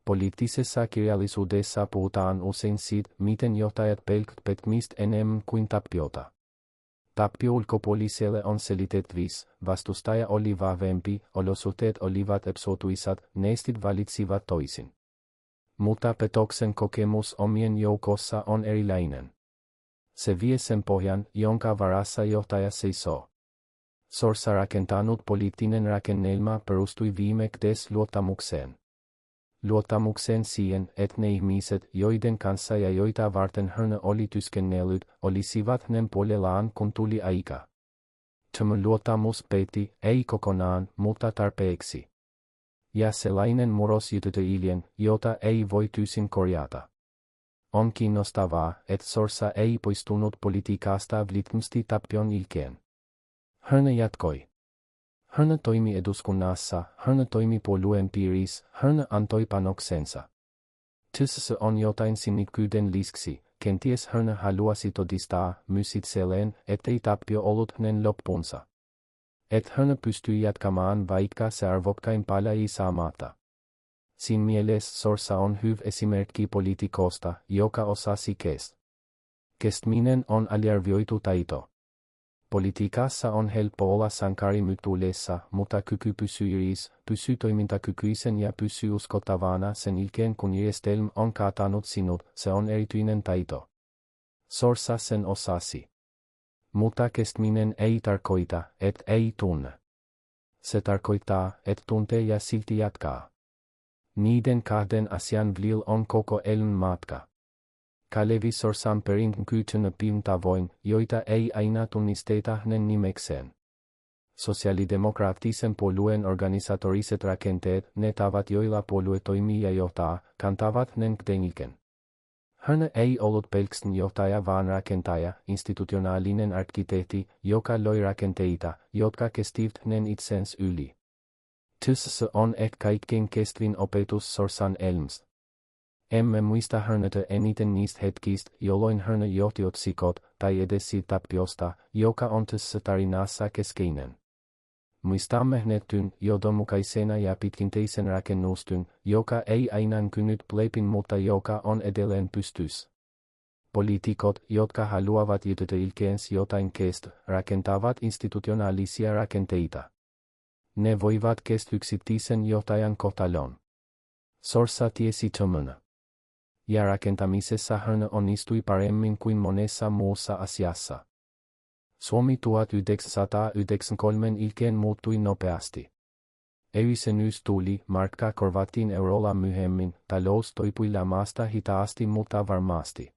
Poliittisessa kirjallisuudessa puhutaan usein siitä, miten johtajat pelkät pettymistä enemmän kuin tappiota. Tappio ulkopuoliselle on selitettävissä, vastustaja oli vahvempi, olosuhteet olivat epäsuotuisat, neistit valitsivat toisin. Mutta petoksen kokemus omien joukossa on erilainen. Se vie sen pohjan, jonka varassa johtaja seisoo. Sorsa rakentanut poliittinen rakennelma perustui viimeksi luottamukseen. Luottamukseen siihen, että ne ihmiset, joiden kanssa ja joita varten hän oli työskennellyt, olisivat hänen puolellaan kun tuli aika. Tämä luottamus petti, ei kokonaan, mutta tarpeeksi. Ja sellainen murros ilien, jota ei voi täysin korjata. On kiinnostavaa, että Sorsa ei poistunut politiikasta välittömästi tappion jälkeen. Hän jatkoi. Hän toimi eduskunnassa, hän toimi puolueen piirissä, hän antoi panoksensa. Tässä on jotain sinnikkyyden lisäksi, kenties hän haluasi todistaa myös itselleen, ettei tappio ollut hänen loppunsa. Että hän pystyi jatkamaan vaikka se arvokkain palai saamatta. Siinä mielessä Sorsa on hyvä esimerkki poliitikosta, joka osasi kestä. Kestäminen on aliarvioitu taito. Politiikassa on helppo olla sankari mytuulessa, mutta kyky pysyy iris, pysyy toimintakykyisen ja pysyy uskottavana sen jälkeen kun järjestelmä on kaatanut sinut, se on erityinen taito. Sorsa sen osasi. Mutta kestäminen ei tarkoita, että ei tunne. Se tarkoittaa, että tuntee ja silti jatkaa. Niiden kahden asian välillä on koko elämän matka. Kalevi Sorsan perin kytynä tavoin, joita ei aina tunnisteta hänen nimekseen. Sosiaalidemokraattisen puolueen organisatoriset rakenteet, ne tavat joilla puolue toimii ja johtaa, kantavat Nenkdeniken. Hän ei ollut pelkästään johtaja vaan rakentaja, institutionaalinen arkkitehti, joka loi rakenteita, jotka kestivät hänen itsensä yli. Tässä on ehkä kaikkein kestvin opetus Sorsan elämästä. Emme muista häntä eniten niistä hetkistä, jolloin hän johti otsikot, tai edes siitä tappiosta, joka on tässä tarinassa keskeinen. Muistamme hänet työn johdonmukaisena ja pitkinteisen rakennustyön, joka ei aina kynnyt läpi, mutta joka on edelleen pystyssä. Poliitikot, jotka haluavat jätetä ilkeensä jotain kestä, rakentavat institutionaalisia rakenteita. Ne voivat kestä yksittäisen johtajan kohtalon. Sorsa tiesi tämän. Ja rakentamisessa hän onnistui paremmin kuin monessa muussa asiassa. Suomi 1993 jälkeen muuttui nopeasti. EU-jäsenyys tuli, markka korvattiin eurolla myöhemmin, talous toipui lamasta hitaasti mutta varmasti.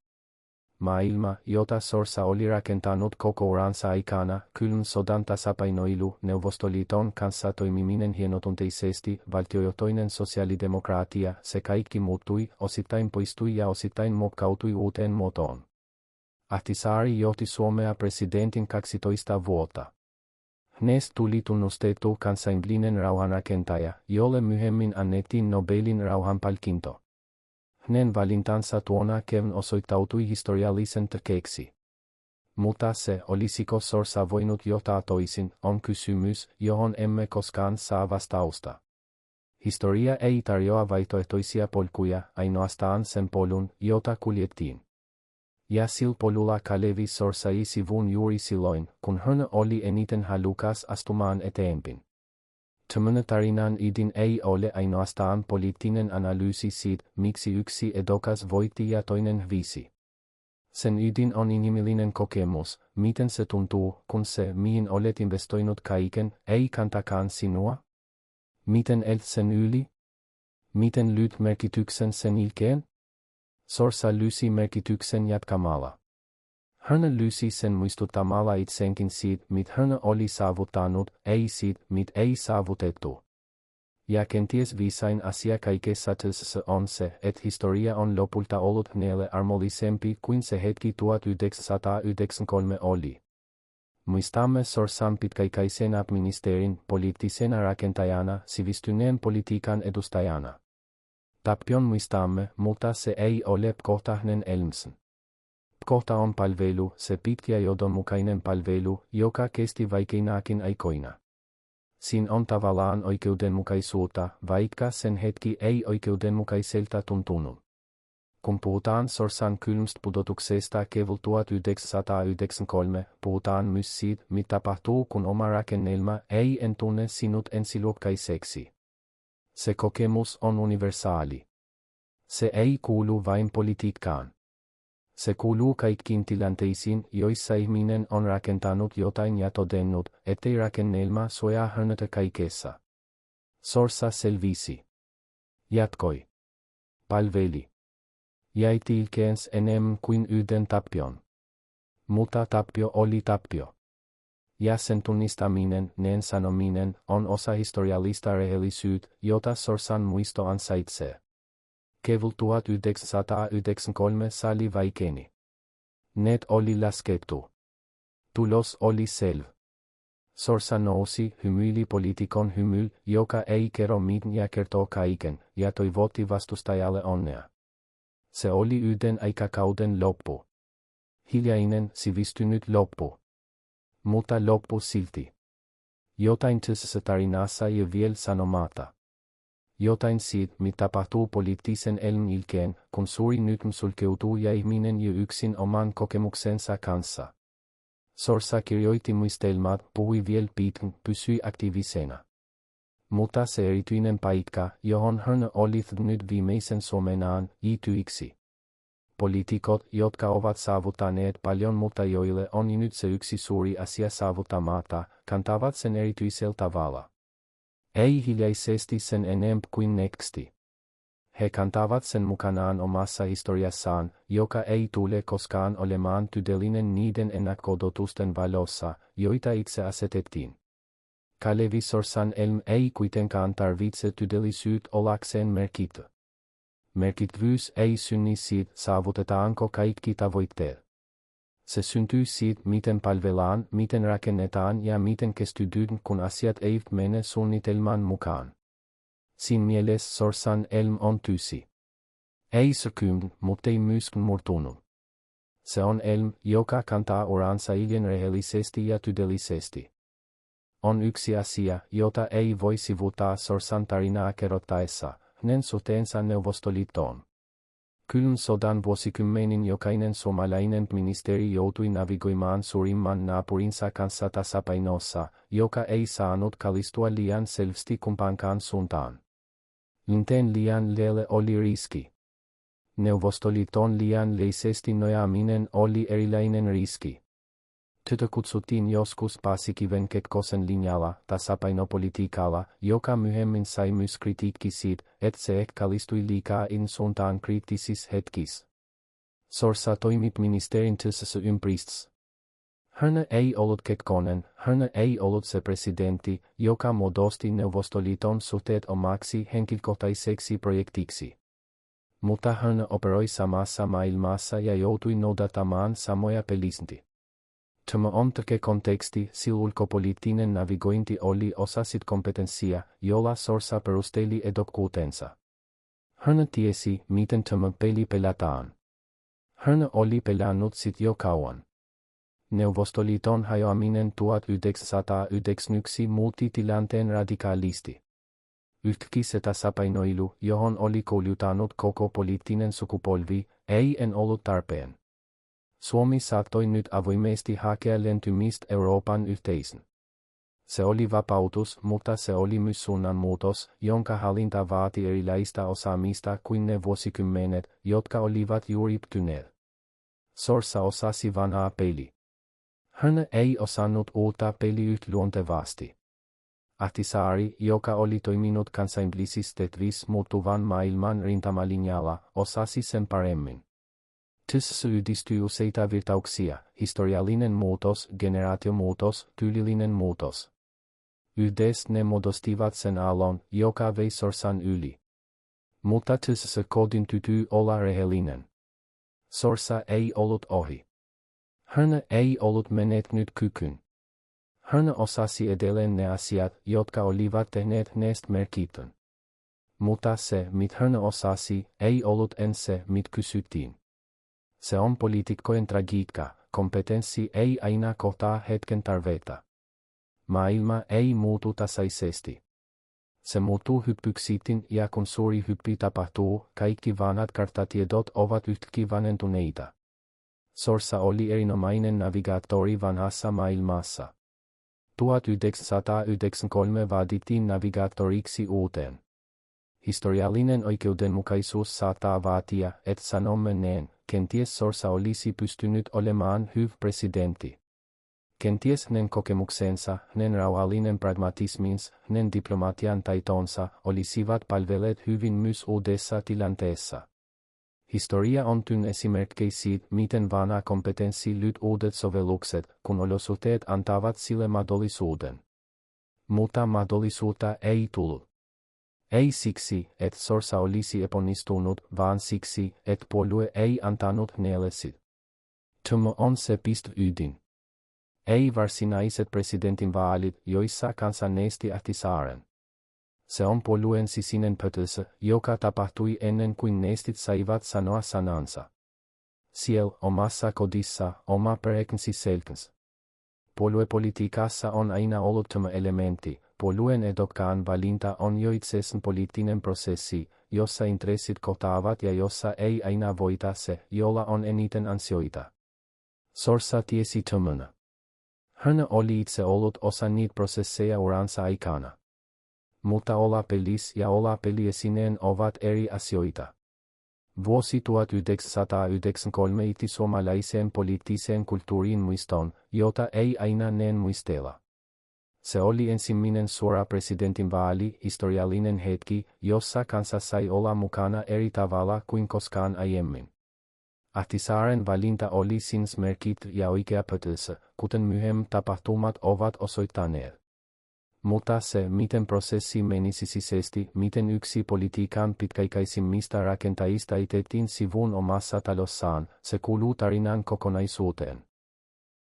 Maailma, jota Sorsa oli rakentanut koko uransa aikana, kylmän sodan tasapainoilu, Neuvostoliiton kanssa toimiminen hienotunteisesti, valtiojohtoinen sosiaalidemokraatia, se kaikki muuttui, osittain poistui ja osittain muokkautui uuteen muotoon. Ahtisaari johti Suomea presidentin 12 vuotta. Hänestä tuli tunnustettu kansainvälinen rauhanrakentaja, jolle myöhemmin annettiin Nobelin rauhanpalkinto. Hänen valintansa tuona keväänä osoittautui historiallisen tärkeäksi. Mutta se, olisiko Sorsa voinut johtaa toisin, on kysymys, johon emme koskaan saa vastausta. Historia ei tarjoa vaihtoehtoisia polkuja, ainoastaan sen polun, jota kuljettiin. Ja sillä polulla Kalevi Sorsai sivuun juuri silloin, kun hän oli eniten halukas astumaan eteenpäin. Tämän tarinan ydin ei ole ainoastaan poliittinen analyysi siitä, miksi yksi ehdokas voitti ja toinen hävisi. Sen ydin on inhimillinen kokemus, miten se tuntuu, kun se, mihin olet investoinut kaiken, ei kantakaan sinua. Miten elät sen yli? Miten lyöt merkityksen sen jälkeen? Sorsa löysi merkityksen jatkamalla. Hän löysi sen muistuttamalla itsenkin siitä, mitä hän oli saavuttanut, ei siitä, mitä ei saavutettu. Ja kenties viisain asia kaikessa tässä on se, että historia on lopulta ollut hänelle armollisempi kuin se hetki 1993 oli. Muistamme Sorsan pitkäaikaisena ministerin, poliittisena rakentajana, sivistyneen politiikan edustajana. Tappion muistamme, mutta se ei ole kohta hänen elämänsä. Kohta on palvelu, se pitkä johdonmukainen palvelu, joka kesti vaikeinakin aikoina. Siinä on tavallaan oikeudenmukaisuutta, vaikka sen hetki ei oikeudenmukaiselta tuntunut. Kun puhutaan Sorsan kylmästä pudotuksesta keväällä 1993, puhutaan myös siitä, mitä tapahtuu, kun oma rakennelma ei tunne sinut ensiluokkaiseksi. Se kokemus on universaali. Se ei kuulu vain politiikkaan. Se kuuluu kaikkiin tilanteisiin, joissa ihminen on rakentanut jotain ja todennut, ettei rakennelma suojaa häntä kaikessa. Sorsa selvisi. Jatkoi. Palveli. Jäi tilkeens enemmän kuin yhden tappion. Mutta tappio oli tappio. Ja sen tunnistaminen, nen sanominen, on osa historiallista rehellisyyttä, jota Sorsan muisto ansaitsee. Keväällä 1993 sali vaikeeni. Net oli laskettu. Tulos oli selvä. Sorsa nousi, hymyili poliitikon hymyil, joka ei kerro mitään ja kertoo kaiken, ja toivotti vastustajalle onnea. Se oli yhden aikakauden loppu. Hiljainen, sivistynyt loppu. Mutta loppu silti. Jotain tässä tarinassa ei vielä sanomatta. Jotain siitä, mitä tapahtuu poliittisen elämän jälkeen, kun suuri nytm sulkeutuu ja ihminen jo yksin oman kokemuksensa kanssa. Sorsa kirjoitti muistelmat, puhui vielä pitkän, pysyi aktiivisena. Mutta se erityinen paikka, johon hän oli nyt viimeisen suomenaan, ityiksi. Poliitikot, jotka ovat saavuttaneet paljon, mutta joille on nyt se yksi suuri asia saavuttamatta, kantavat sen erityisellä tavalla. Ei hiljaisesti sen enempää kuin neksti. He kantavat sen mukanaan omassa historiassaan, joka ei tule koskaan olemaan tydellinen niiden ennakko-odotusten valossa, joita itse asetettiin. Kalevi Sorsan Elm ei kuitenkaan tarvitse tydellisyyt ollakseen merkittävä. Merkittävyys ei synny siitä, saavutetaanko kaikki tavoitteet. Se syntyy siitä, miten palvellaan, miten rakennetaan ja miten kestytään, kun asiat eivät mene suunnitelman mukaan. Siinä mielessä Sorsan Elm on tysi. Ei syrkynyt, mutta ei myöskään murtunut. Se on elm, joka kantaa uransa iljen rehellisesti ja tydellisesti. On yksi asia, jota ei voi sivuuttaa Sorsan tarinaa kerrottaessa, hänen suhteensa Neuvostoliittoon. Kylmän sodan vuosikymmenin jokainen suomalainen ministeri joutui navigoimaan suurimman naapurinsa kanssa tasapainossa, joka ei saanut kallistua liian selvästi kumpaankaan suuntaan. Länteen liian leelle oli riski. Neuvostoliiton liian leisesti nojaaminen oli erilainen riski. Tätä kutsuttiin joskus Paasikiven-Kekkosen linjalla, tasapainopolitiikalla, joka myöhemmin sai myös kritiikki siitä, että se kallistui liikaa in suuntaan kriittisissä hetkissä. Sorsa toimi ministerin tässä ympäristössä. Hän ei ollut Kekkonen, hän ei ollut se presidentti, joka muodosti Neuvostoliiton suhteet omaksi henkilökohtaiseksi projektiksi. Mutta hän operoi samassa maailmassa ja joutui noudattamaan samoja pelisääntöjä. Tämä on tärkeä konteksti, sillä ulkopoliittinen navigointi oli osa sit kompetenssia, jolla Sorsa perusteli ehdokkuutensa. Hän tiesi, miten tämä peli pelataan. Hän oli pelannut sit jo kauan. Neuvostoliiton hajoaminen 1991 muutti tilanteen radikaalisti. Yhtäkkiä se tasapainoilu, johon oli kouluttanut koko poliittinen sukupolvi, ei ollut tarpeen. Suomi saattoi nyt avoimesti hakea lentymistä Euroopan yhteisön. Se oli vapautus, mutta se oli myös suunnanmuutos, jonka hallinta vaati erilaista osaamista kuin ne vuosikymmenet, jotka olivat juuri ptyneet. Sorsa osasi vanhaa peli. Hän ei osannut uutta peliä luontevasti. Ahtisaari, joka oli toiminut kansainvälisissä tehtävissä muuttuvan maailman rintamalinjalla, osasi sen paremmin. Tässä yhdistyy useita virtauksia, historiallinen muutos, generaatiomuutos, tyylillinen muutos. Yhdessä ne muodostivat sen aallon, joka vei Sorsan yli. Mutta tässä kodin täytyy olla rehellinen. Sorsa ei ollut ohi. Hän ei ollut menettänyt kykyn. Hän osasi edelleen ne asiat, jotka olivat tehneet hänestä merkittävän. Mutta se, mitä hän osasi, ei ollut se, mitä kysyttiin. Se on poliitikkojen tragiikka, kompetenssi ei aina kohtaa hetken tarvetta. Maailma ei muutu tasaisesti. Se muuttuu hyppyksitin ja kun suuri hyppy tapahtuu, kaikki vanhat karttatiedot ovat yhtäkkiä vanhentuneita. Sorsa oli erinomainen navigaattori vanhassa maailmassa. 1993 vaadittiin navigaattoriksi uuteen. Historiallinen oikeudenmukaisuus saattaa vaatia, että sanomme näin, kenties Sorsa olisi pystynyt olemaan hyvä presidentti. Kenties hänen kokemuksensa, hänen rauhallinen pragmatisminsa, hänen diplomatian taitonsa olisivat palvelleet hyvin myös uudessa tilanteessa. Historia on tyn esimerkkejä siitä, miten vanha kompetenssi lyt uudet sovellukset, kun olosuhteet antavat sille mahdollisuuden. Mutta mahdollisuutta ei tullut. Ei siksi, että Sorsa olisi epäonnistunut, vaan siksi, että puolue ei antanut hänelle sitä. Tämä on se ydin. Ei varsinaiset presidentinvaalit, joissa kansa äänesti Ahtisaaren. Se on puolueen sisäinen pötös, joka tapahtui ennen kuin nestit saivat sanoa sanansa. Siellä, omassa kodissa, oma perheensä selkänsä. Puoluepolitiikassa on aina ollut tämä elementti. Puolueen ehdokkaan valinta on jo itsessään poliittinen prosessi, jossa intressit kohtaavat ja jossa ei aina voita se, jolla on eniten ansioita. Sorsa tiesi tämän. Hän oli itse ollut osa niitä prosesseja uransa aikana. Mutta olla pelissä ja olla peliesineen ovat eri asioita. Vuosi 1993 itti suomalaiseen poliittiseen kulttuuriin muiston, jota ei aina näin muistella. Se oli ensimmäinen suora presidentinvaali, historiallinen hetki, jossa kansa sai olla mukana eri tavalla kuin koskaan aiemmin. Ahtisaaren valinta oli sinänsä merkittävä ja oikea pötös, kuten myöhemmin tapahtumat ovat osoittaneet. Mutta se, miten prosessi menisi sisäisesti, miten yksi politiikan pitkäaikaisimmista rakentajista itettiin sivuun omassa talossaan, se kuuluu tarinan kokonaisuuteen.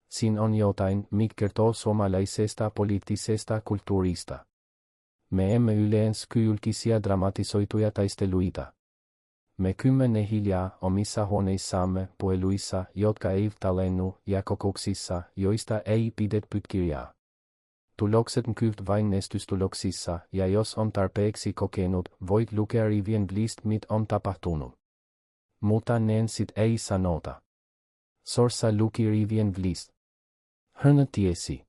Siinä on jotain, mikä kertoo suomalaisesta poliittisesta kulttuurista. Me emme yleensä julkisia dramatisoituja taisteluita. Me kymmene hiljaa omissa huoneissamme puheluissa, jotka eivät tallennu, ja kokouksissa, joista ei pidetä kirjaa. Tulokset näkyvät vain menestystuloksissa, ja jos on tarpeeksi kokenut, voit lukea rivien välistä, mitä on tapahtunut. Mutta näin sit ei sanota. Sorsa luki rivien välistä. Hän tiesi.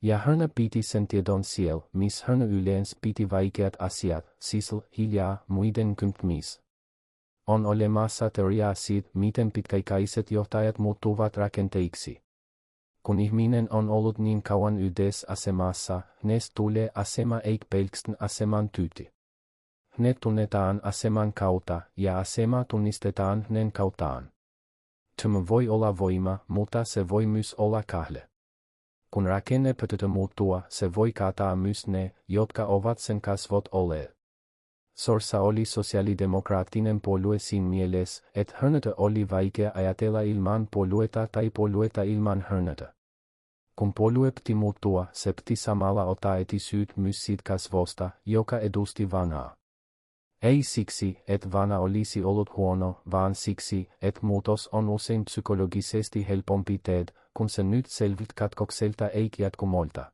Ja hän piti sen tiedon siellä, missä hän yleensä piti vaikeat asiat, sisällä, hiljaa, muiden kympmis. On olemassa teoria siitä, miten pitkäaikaiset johtajat muuttuvat rakenteiksi. Kun ihminen on ollut niin kauan yhdessä asemassa, hänestä tulee asema eikä pelkästään aseman tyyti. Hänet tunnetaan aseman kautta, ja asema tunnistetaan hänen kauttaan. Tämä voi olla voima, mutta se voi myös olla kahle. Kun rakenne pitää muuttua, se voi kaataa myös ne, jotka ovat sen kasvot olleet. Sorsa oli sosiaalidemokraattinen puolue siinä mielessä, että häntä oli vaikea ajatella ilman puoluetta tai puoluetta ilman häntä. Kun puolue piti muuttua, se piti samalla ottaa etisyyt myös siitä kasvosta, joka edusti vanhaa. Ei siksi, että vanha olisi ollut huono, vaan siksi, että muutos on usein psykologisesti helpompi tehdä, kun se nyt selvit katkokselta eikä jatkumolta.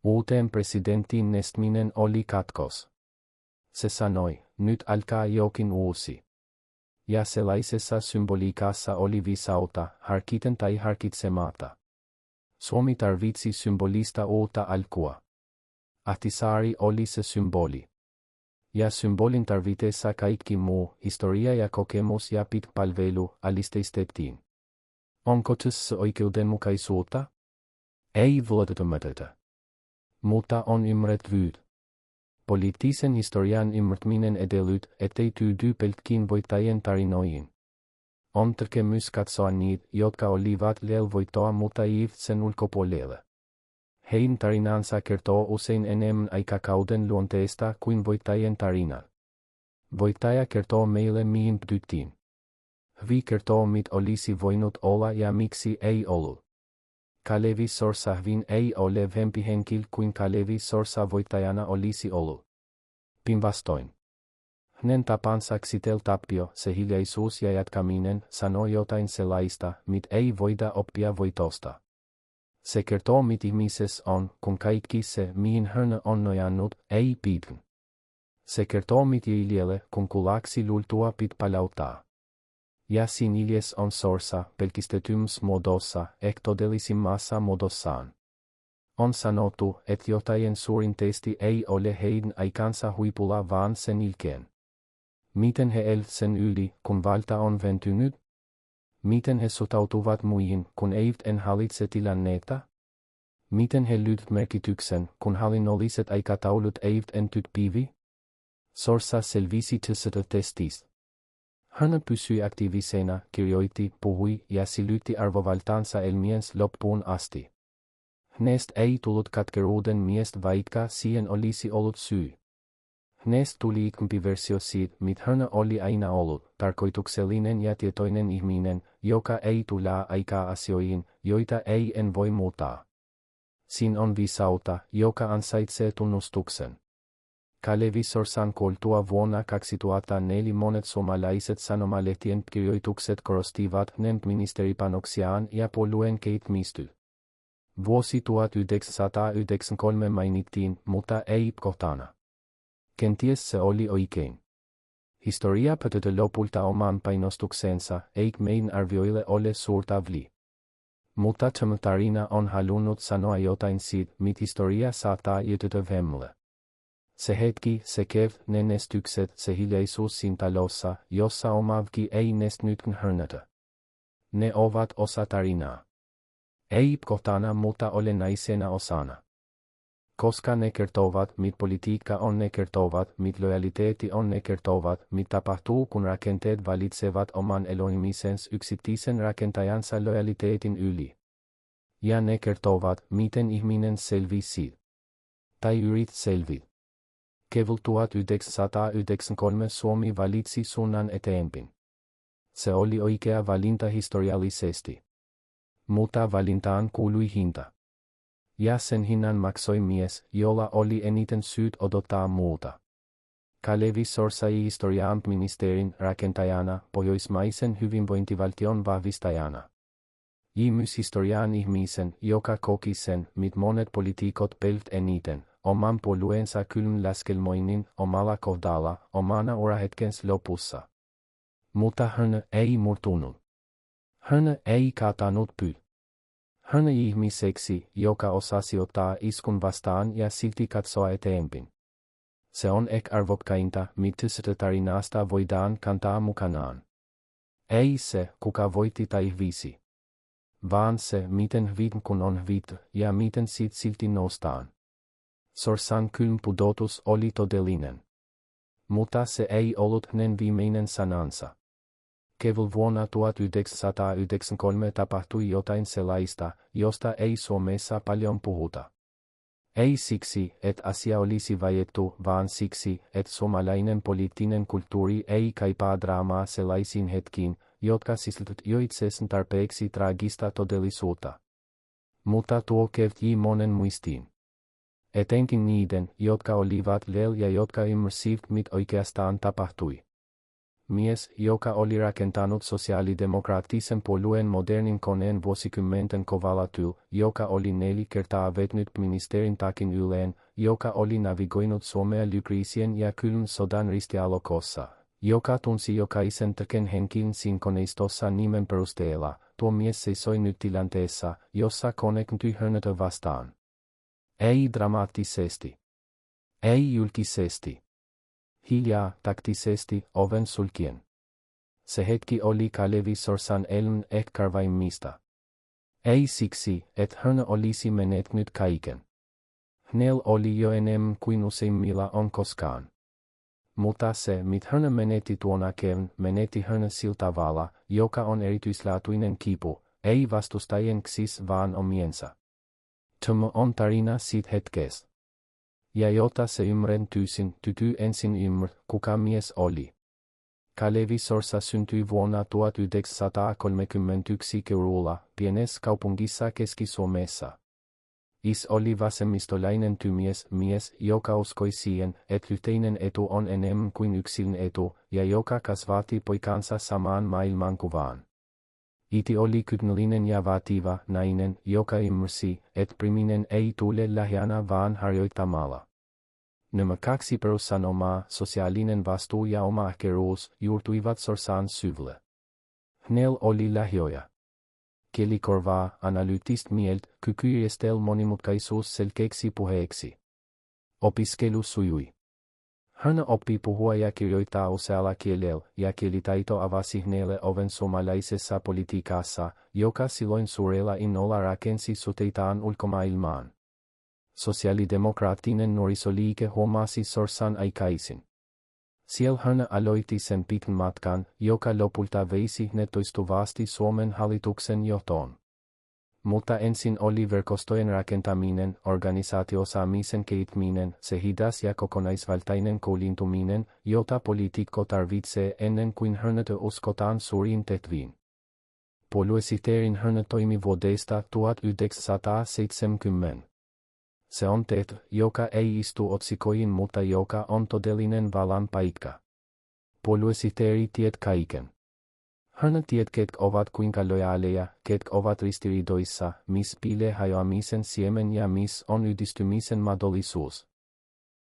Uuteen presidenttiin nestiminen oli katkos. Se sanoi, nyt alkaa jokin uusi. Ja sellaisessa symboliikassa oli viisautta, harkiten tai harkitsematta. Suomi tarvitsi symbolista uutta alkua. Ahtisaari oli se symboli. Ja symbolin tarvitessa kaikki muu, historia ja kokemus ja pitkä palvelu, alisteistettiin. Onko tässä oikeudenmukaisuutta? Ei välttämättä. Mutta on ymmärrettävyyttä. Poliittisen historian ymmärtäminen edellyt, ettei tyydy pelkkiin voittajien tarinoihin. On tärkeää myös katsoa niitä, jotka olivat lähellä voittoa mutta eivät sen ulkopuolella. Heidän tarinansa kertoo usein enemmän aikakauden luonteesta kuin voittajien tarina. Voittaja kertoo meille mihin pystyttiin. Hyvi kertoo mitä olisi voinut olla ja miksi ei ollut. Kalevi Sorsa hyvin ei ole vempi henkilö kuin Kalevi Sorsa voittajana olisi ollut. Päinvastoin. Hänen tapansa käsitellä tappio, se hiljaisuus ja jatkaminen, sanoo jotain sellaista, mitä ei voida oppia voitosta. Se kertoo mitä ihmisessä on, kun kaikki se, mihin hän on nojannut, ei pidä. Se kertoo mitä iljelle, kun kulaksi luultua pit palauttaa. Ja siinä iljes on Sorsa, pelkistetyms muodossa, ehkä todellisimmassa muodossaan. On sanottu, että johtajien suurin testi ei ole heidän aikansa huipulla vaan sen ilkeen. Miten he elävät sen yli, kun valta on ventynyt? Miten he suhtautuvat muihin, kun eivät hallitse tilannetta? Miten he lyövät merkityksen, kun hallinnolliset aikataulut eivät entyt piivi? Sorsa selvisi tästä testistä. Hän pysyi aktiivisena, kirjoitti, puhui ja silytti arvovaltansa elmiensä loppuun asti. Hänestä ei tullut katkeruuden miestä vaikka siihen olisi ollut syy. Hänestä tuli ikämpi versio siitä, mitä hän oli aina ollut, tarkoituksellinen ja tietoinen ihminen, joka ei tula aikaa asioihin, joita ei en voi muuttaa. Siinä on viisautta, joka ansaitsee tunnustuksen. Kalevi Sorsan kuoltua vuonna 2004 monet suomalaiset sanomalehtien kirjoitukset korostivat hänen ministeripanoksiaan ja puolueen kehittämistä. Vuosi 1993 mainittiin, mutta ei kohtana. Kenties se oli oikein. Historia päätyi lopulta oman painostuksensa, eikä meidän arvioille ole suurta väliä. Mutta tämä tarina on halunnut sanoa jotain siitä, mitä historia saattaa jätetä vähemmälle. Se hetki, se kevät, ne nestykset, se hiljaisuus siinä talossa, jossa oma väki ei nestynytkään hörnätä. Ne ovat osa tarinaa. Ei kohtana, mutta olennaisena osana. Koska ne kertovat, mitä politiikka on, ne kertovat, mitä lojaliteetti on, ne kertovat, mitä tapahtuu, kun rakenteet valitsevat oman elohimisensa yksittäisen rakentajansa lojaliteetin yli. Ja ne kertovat, miten ihminen selvii siitä. Tai yrit selvit. Kevul 1993 Suomi valitsi suunnan eteenpäin. Se oli oikea valinta historiallisesti. Mutta valintaan kuului hinta. Ja sen hinnan maksoi mies, jolla oli eniten syyt odottaa muuta. Kalevi sorsai historiaan ministerin rakentajana, pohjoismaisen hyvinvointivaltion vahvistajana. Myös historiaan ihmisen, joka koki sen, mit monet poliitikot pelvät eniten, oman puolueensa kylmläskelmoinnin omalla kohdalla, omana urahetkens lopussa. Mutta hän ei murtunut. Hän ei katanut pyy. Hän ihmiseksi, joka osasi ottaa iskun vastaan ja silti katsoa eteenpäin. Se on ehkä arvokkainta, mitä sitä tarinasta voidaan kantaa mukanaan. Ei se, kuka voitti tai hävisi. Vaan se, miten hävitään kun on hävitty, ja miten siitä silti noustaan. Sorsan kylm pudotus oli todellinen. Mutta se ei ollut hänen viimeinen sanansa. Kevul vuonna 1993 tapahtui jotain sellaista, josta ei Suomessa paljon puhuta. Ei siksi, että asia olisi vaiettu, vaan siksi, että suomalainen poliittinen kulttuuri ei kaipaa draamaa sellaisiin hetkiin, jotka sisältävät jo itsessään tarpeeksi traagista todellisuutta. Mutta tuo kevyi monen muistiin. Etenkin niiden, jotka olivat vielä ja jotka ymmärsivät, mitä oikeastaan tapahtui. Mies, joka oli rakentanut sosiaalidemokraattisen puolueen modernin koneen vuosikymmenten kovalla työllä, joka oli 4 kertaa vetänyt ministerin takin yleen, joka oli navigoinut Suomea lykriisien ja kylmän sodan ristialokossa, joka tunsi jokaisen tärkeän henkilön siinä koneistossa nimen perusteella, tuo mies seisoi nyt tilanteessa, jossa kone kääntyi häntä vastaan. Ei dramaattisesti. Ei julkisesti. Hiljaa, taktisesti, oven sulkien. Se hetki oli Kalevi Sorsan elämän ehkä karvaimmista. Ei siksi, että hän olisi menettänyt kaiken. Hänellä oli jo enemmän kuin useimmilla on koskaan. Mutta se, mitä hän menetti tuona keväänä, menetti hän sillä tavalla, joka on erityislaatuinen kipu, ei vastustajien ksis vaan omiensa. Tämä on tarina siitä hetkestä. Ja jota se ymmärtyisin, tytyy ensin kuka mies oli. Kalevi Sorsa syntyi vuonna 1931 Keuruulla, pienessä kaupungissa Keski-Suomessa. Is oli vasemmistolainen mies, joka uskoi siihen, että yhteinen etu on enemmän kuin yksilön etu, ja joka kasvatti poikansa samaan maailmankuvaan. Iti oli kytnellinen ja vaativa nainen, joka ymmärsi, että priminen ei tule lahjana vaan harjoittamalla. Nämä 2 perussanomaa, sosiaalinen vastuu ja oma ahkeruus, juurtuivat Sorsaan syvälle. Hänellä oli lahjoja. Kielikorvaa, analyyttistä mieltä, kyky järjestellä monimutkaisuus selkeäksi puheeksi. Opiskelu sujui. Hän oppi puhua ja kirjoittaa usealla kielellä, ja kielitaito avasi hänelle oven suomalaisessa politiikassa, joka silloin suurella innolla rakensi suteitaan ulkomaailmaan. Sosiaalidemokraattinen nuorisoliike huomasi Sorsan aikaisin. Siellä hän aloitti sen pitkän matkan, joka lopulta veisi hänet toistuvasti Suomen hallituksen johtoon. Mutta ensin oli verkostojen rakentaminen, organisaatiosaamisen kehittäminen, se hidas ja kokonaisvaltainen koulutuminen, jota poliitikko tarvitsee ennen kuin hänet uskotaan suuriin tehtäviin. Puoluesihteerin hän toimi vuodesta 1970. Se on tehtävä, joka ei istu otsikoihin, mutta joka on todellinen vallan paikka. Puoluesihteeri tiedät kaiken. Hän tiedät, ketkä ovat kuinka lojaaleja, ketkä ovat ristiriidoissa, missä piilee hajoamisen siemen ja missä on yhdistymisen mahdollisuus.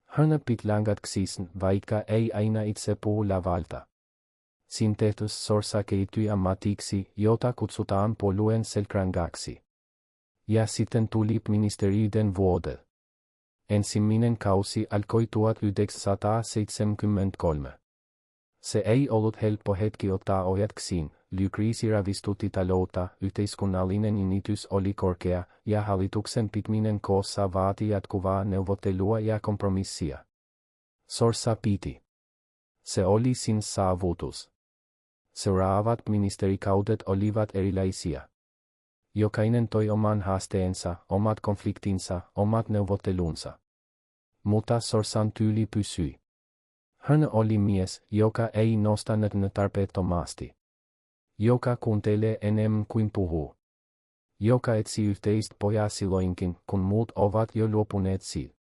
Hän pitää langat ksisen, vaikka ei aina itse puhu lavalta. Siinä tehtävässä Sorsa kehittyi ammatiksi, jota kutsutaan puolueen selkärangaksi. Ja sitten tuli ministeriöiden vuode. Ensimmäinen kausi alkoi 1973. Se ei ollut helppo hetki ottaa ohjatksiin, lykriisi ravistutti taloutta, yhteiskunnallinen initys oli korkea, ja hallituksen pitäminen koossa vaati jatkuvaa neuvottelua ja kompromissia. Sorsa piti. Se oli sin saavutus. Seuraavat ministerikaudet olivat erilaisia. Jokainen toi oman haasteensa, omat konfliktinsa, omat neuvottelunsa. Mutta sorsan tyyli pysyi. Hän oli mies, joka ei nostanut tarpeettomasti. Joka kuuntelee enemmän kuin puhuu. Joka etsi yhteistä pojaa silloinkin, kun muut ovat jo luopuneet siitä.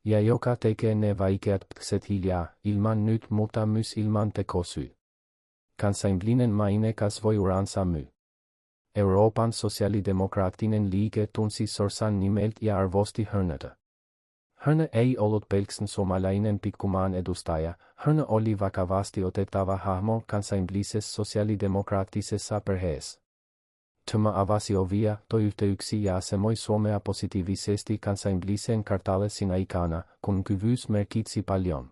Ja joka tekee ne vaikeat päätökset hiljaa, ilman nyt mutta myös ilman tekosyy. Kansainvälinen maine kasvoi uransa myy. Euroopan sosiaalidemokraattinen liike tunsi sorsan nimeltä ja arvosti häntä. Hän ei ollut pelkästään suomalainen pikkumaan edustaja, hän oli vakavasti otettava hahmo kansainvälisessä sosiaalidemokraattisessa perheessä. Tämä avasi ovia, toi yhteyksiä ja asemoi Suomea positiivisesti kansainvälisen kartalle siinä aikana, kun kyvyys merkitsi paljon.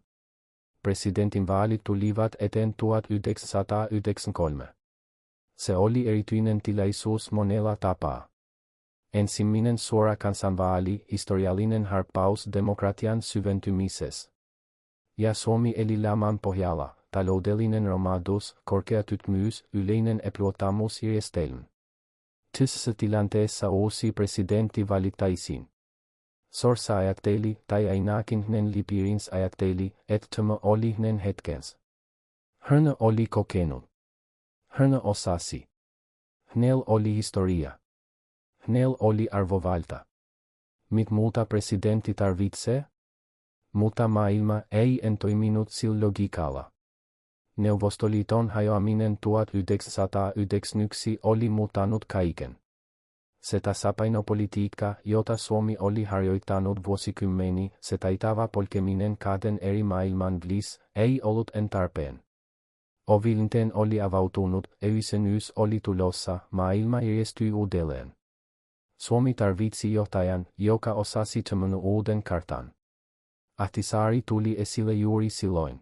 Presidentinvaalit tulivat eteen 1993. Se oli erityinen tilaisuus monella tapaa. Ensimmäinen suora kansanvaali, historiallinen harppaus demokratian syventymisessä. Ja Suomi eli laman pohjalla, taloudellinen romahdus, korkea työttömyys, yleinen epäluottamus järjestelmään. Tässä tilanteessa uusi presidentti valittaisiin. Sorsa ajatteli, tai ainakin hänen lipiirinsä ajatteli, että tämä oli hänen hetkensä. Hän oli kokenut. Hän osasi. Hänellä oli historia. Hänellä oli arvovalta. Mit muuta presidentti tarvitsee? Mutta maailma ei toiminut sillä logiikalla. Neuvostoliiton hajoaminen 1991 oli muuttanut kaiken. Se tasapainopolitiikka, jota Suomi oli harjoittanut vuosikymmeni, se taitava polkeminen kahden eri maailman välissä, ei ollut tarpeen. Ovilten oli avautunut, jäsenyys oli tulossa, maailma järjestyi uudelleen. Suomi tarvitsi johtajan, joka osasi tämän uuden kartan. Ahtisaari tuli esille juuri silloin.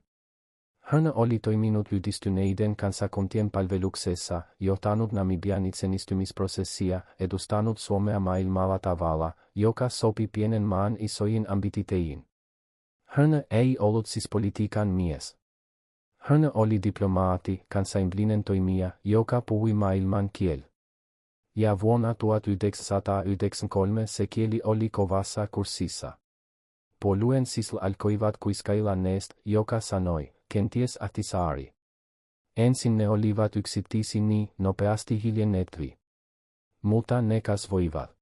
Hän oli toiminut yhdistyneiden kansakuntien palveluksessa, johtanut Namibian itsenäistymisprosessia, edustanut Suomea maailmalla tavalla, joka sopi pienen maan isoihin ambititeihin. Hän ei ollut siis politiikan mies. Hän oli diplomaatti, kansainvälinen toimija, joka puhui maailman kiel. Ja vuonna 1993 se kieli oli kovassa kurssissa. Puolueen sisällä alkoivat kuiskailla neest, joka sanoi, kenties Ahtisaari. Ensin ne olivat yksittäisiä niin nopeasti hiljennetvi. Mutta ne kasvoivat.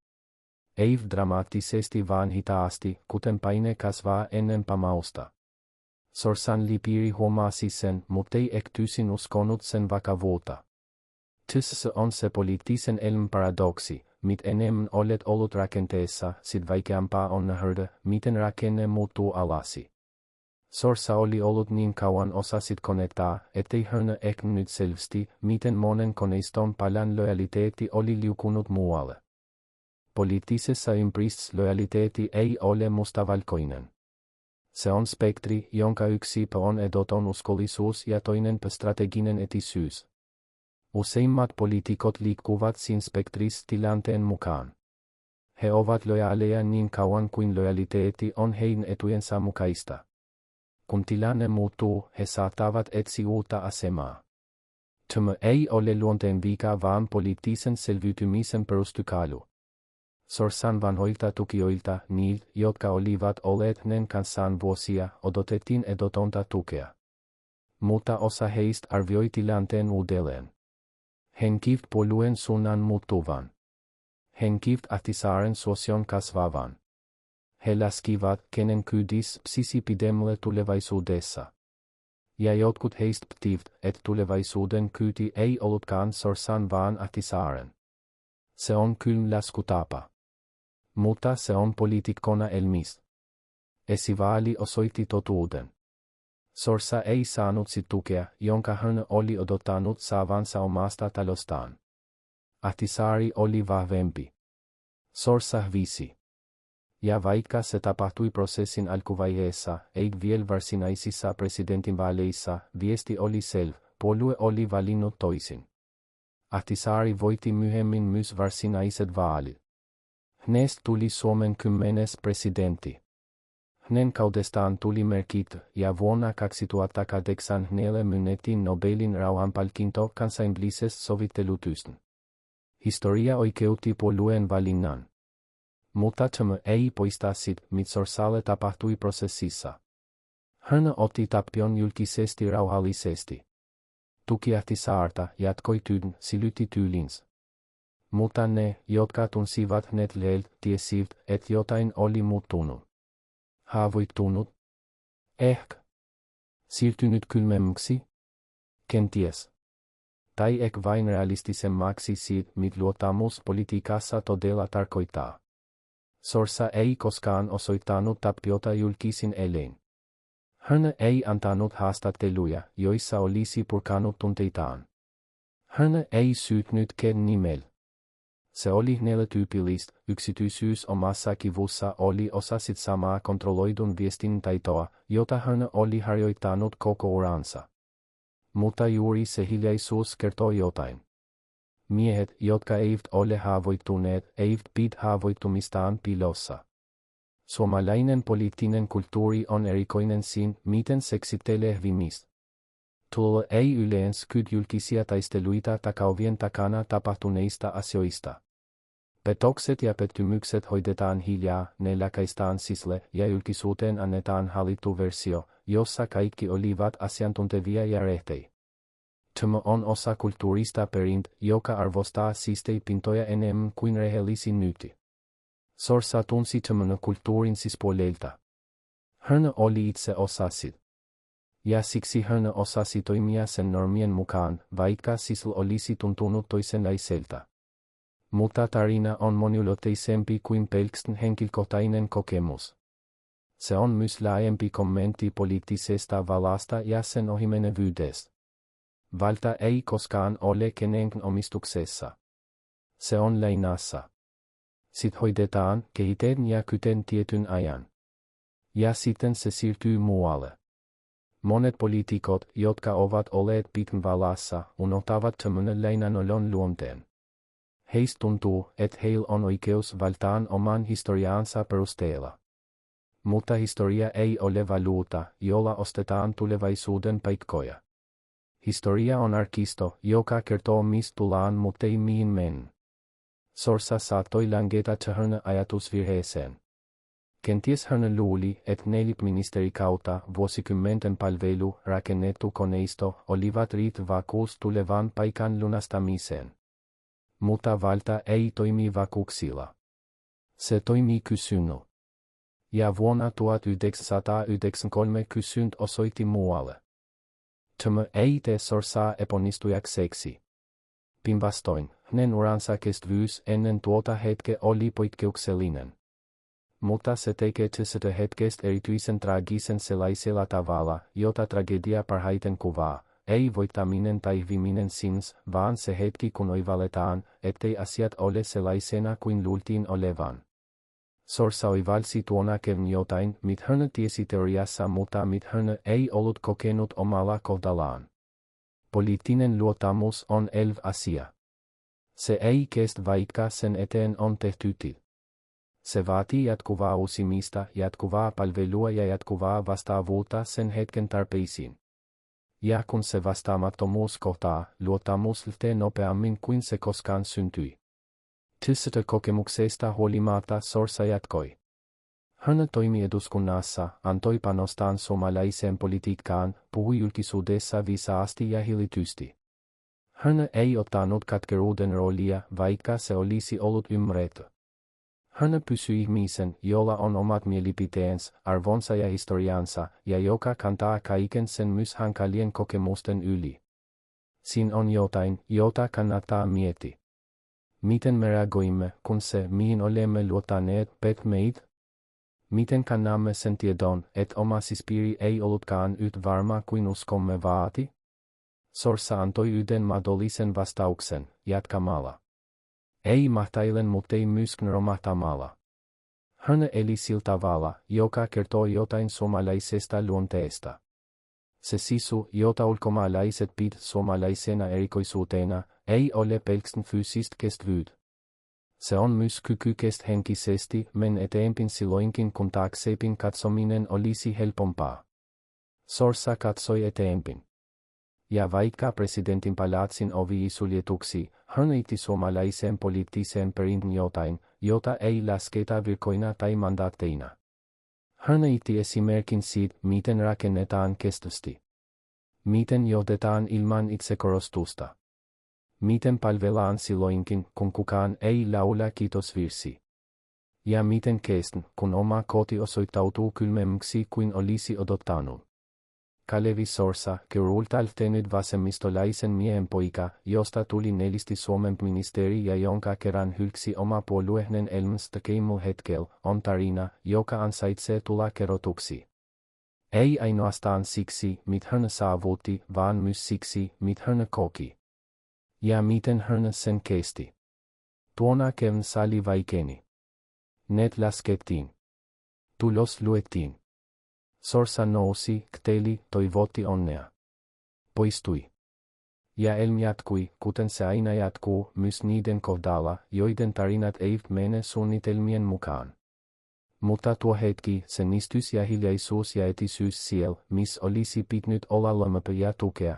Ei dramaattisesti vaan hitaasti, kuten paine kasvaa ennen pamausta. Sorsan lipiiri huomasi sen, muttei ehkä täysin uskonut sen vakavuutta. Tässä on se poliittisen elämän paradoksi, mit enemmän olet ollut rakenteessa, sit vaikeampaa on nähdä, miten rakenne muuttuu alasi. Sorsa oli ollut niin kauan osasit konettaa, ettei hän ehkä nyt selvästi, miten monen koneiston palan lojaliteetti oli liukunut muualle. Poliittisessa ympäristössä lojaliteetti ei ole mustavalkoinen. Se on spektri, jonka yksi pää on edoton uskollisuus ja toinen pää strateginen etisyys. Useimmat poliitikot liikkuvat siinä spektrissa tilanteen mukaan. He ovat lojaaleja niin kauan kuin lojaliteetti on heidän etujensa mukaista. Kun tilanne muuttuu, he saattavat etsiä uutta asemaa. Tämä ei ole luonteen vika vaan poliittisen selviytymisen perustykalu. Sorsan vanhoilta tukijoilta, niiltä, jotka olivat olleet hänen kanssaan vuosia, odotettiin edotonta tukea. Mutta osa heistä arvioi tilanteen uudelleen. He näkivät puolueen suunnan muuttuvan. He näkivät Ahtisaaren suosion kasvavan. He laskivat, kenen kyydis psysi pidemmälle tulevaisuudessa. Ja jotkut heistä pitivät, että tulevaisuuden kyyti ei ollutkaan Sorsan vaan Ahtisaaren. Se on kylmä laskutapa. Mutta se on poliitikkona elmis. Esivaali osoitti totuuden. Sorsa ei saanut sit tukea, jonka hän oli odottanut saavansa omasta talostaan. Ahtisaari oli vahvempi. Sorsa hävisi. Ja vaikka se tapahtui prosessin alkuvaiheessa, ei vielä varsinaisissa presidentinvaaleissa, viesti oli selvä, puolue oli valinnut toisin. Ahtisaari voitti myöhemmin myös varsinaiset vaalit. Hänestä tuli Suomen 10. presidentti. Hänen kaudestaan tuli merkitty, ja vuonna 2008 hänelle myönnettiin Nobelin rauhanpalkinto kansainvälisestä sovittelutyöstä. Historia oikeutti puolueen valinnan. Mutta tämä ei poista sit, mit Sorsalle tapahtui prosessissa. Hän otti tappion julkisesti rauhallisesti. Tukiahti saarta, jatkoi tyyn, silytti tyylinsä. Mutta ne, jotka tunsivat Netlelt, tiesivät, että jotain oli muuttunut. Haavoittunut? Ehkä. Siirtynyt kylmemmäksi? Kenties. Tai ehkä vain realistisemmaksi siitä, mit luottamus politiikassa todella tarkoittaa. Sorsa ei koskaan osoittanut tappiota julkisin elein. Hän ei antanut haastatteluja, joissa olisi purkanut tunteitaan. Hän ei syytnyt ken nimellä. Se oli hänelle tyypillistä, yksityisyys omassa kivussa oli osa sit samaa kontrolloidun viestin taitoa, jota hän oli harjoittanut koko uransa. Mutta juuri se hiljaisuus kertoo jotain. Miehet, jotka eivät ole haavoittuneet, eivät pidä haavoittumistaan piilossa. Suomalainen poliittinen kulttuuri on erikoinen siinä, miten se käsittelee viimeistä. Tuolla ei yleensä kyt julkisia taisteluita takaovien takana tapahtuneista asioista. Petokset ja pettymykset hoidetaan hiljaa, ne läkäistään sisle ja julkisuuteen annetaan hallittu versio, jossa kaikki olivat asiantuntevia ja rehtejä. Tämä on osa kulttuurista perintö, joka arvostaa siistejä pintoja enemmän kuin rehellisiä nyti. Sorsa tunsi tämän kulttuurin sispuolelta. Hän oli itse osa sitä. Ja siksi hän osasi toimia sen normien mukaan, vaikka sisl olisi tuntunut toisenlaiselta. Mutta tarina on moniulotteisempi kuin pelkästään henkilökohtainen kokemus. Se on myös laajempi kommentti poliittisesta vallasta ja sen ohimenevyydestä. Valta ei koskaan ole kenenkään omistuksessa. Se on lainassa. Sit hoidetaan, kehitetään ja kyten tietyn ajan. Ja sitten se siirtyy muualle. Monet poliitikot, jotka ovat olleet pitkän vallassa, unohtavat tämän lainanolon luonteen. Heistä tuntuu, että heillä on oikeus valtaan oman historiansa perusteella. Mutta historia ei ole valuuta, jolla ostetaan tulevaisuuden paikkoja. Historia on arkisto, joka kertoo mistä tullaan mutta ei mihin mennään. Sorsa saattoi langeta tähän ajatusvirheeseen. Kenties hän luuli, että 4 ministerikautta vuosikymmenten palvelu rakennettu koneisto olivat riittävä vakuus tulevan paikan lunastamiseen. Mutta valta ei toimi vakuuksilla. Se toimii kysynnällä. Ja vuonna 1993 kysyntä osoitti muualle. Tämä ei tee Sorsaa epäonnistujaksi. Päinvastoin, hänen uransa kestävyys ennen tuota hetkeä oli poikkeuksellinen. Mutta se tekee tästä hetkestä erityisen traagisen sellaisella tavalla, jota tragedia parhaiten kuvaa, ei voittaminen tai häviäminen sinänsä, vaan se hetki kun oivalletaan, ettei asiat ole sellaisena kuin luultiin olevan. Sorsa oivalsi tuona keväänä jotain, mit hän tiesi teoriassa, mutta mit hän ei ollut kokenut omalla kohdallaan. Poliittinen luottamus on elävä asia. Se ei kestä, vaikka sen eteen on tehty työ. Se vaatii jatkuvaa uusimista, jatkuvaa palvelua ja jatkuvaa vastaavuutta sen hetken tarpeisiin. Ja kun se vastaamattomuus kohtaa, luottamus lähtee nopeammin kuin se koskaan syntyi. Tästä kokemuksesta huolimatta Sorsa jatkoi. Hän toimi eduskunnassa, antoi panostaan suomalaiseen politiikkaan, puhui julkisuudessa viisaasti ja hillitysti. Hän ei ottanut katkeruuden roolia, vaikka se olisi ollut ymmärretty. Hän pysyi ihmisen, jolla on omat mielipiteensä, arvonsa ja historiansa, ja joka kantaa kaiken sen myös hankalien kokemusten yli. Siinä on jotain, jota kannattaa miettiä. Miten me reagoimme, kun se, mihin olemme luottaneet, pet meitä? Miten kannamme sen tiedon, että oma sispiiri ei ollutkaan yhtä varma kuin uskomme vaati? Sorsa antoi yhden mahdollisen vastauksen, jatkamalla. Ei mahtailen, mutta ei myöskään romahtamalla. Hän eli sillä tavalla, joka kertoo jotain suomalaisesta luonteesta. Se sisu, jota ulkomaalaiset pidät suomalaisena erikoisuutena, ei ole pelkästään fyysistä kestävyyttä. Se on myös kyky kestä henkisesti, men eteenpäin silloinkin kun taaksepäin katsominen olisi helpompaa. Sorsa katsoi eteenpäin. Ja vaikka presidentin palatsin ovi suljetuksi, hän itti suomalaiseen poliittiseen perintöön jotain, jota ei lasketa virkoina tai mandaatteina. Hörnö itti esimerkin siitä, miten rakennetaan kestävästi. Miten johdetaan ilman itsekorostusta. Miten palvellaan silloinkin, kun kukaan ei laula kiitosvirsi. Ja miten kestän, kun oma koti osoittautuu kylmemmäksi kuin olisi odottanut. Kalevi Sorsa, Kirultalta tehnyt vasemmistolaisen miehen poika, josta tuli nelisti Suomen ministeri ja jonka kerran hylkäsi oma puolueen elämästä hetkellä, on tarina, joka ansaitsee tulla kerrotuksi. Ei ainoastaan siksi, mitä hän saavutti, vaan myös siksi, mitä hän koki. Ja miten hän sen kesti. Tuona kevään sali vaikeeni. Net laskettiin. Tulos luettiin. Sorsa nousi, kteli, toivotti onnea. Poistui. Ja elm jatkui, kuten se aina jatkuu, myös niiden kohdalla, joiden tarinat eivät mene suunnitelmien mukaan. Mutta tuo hetki, se nistys ja hiljaisuus ja etisyys siellä, missä olisi pitänyt olla lämpö ja tukea,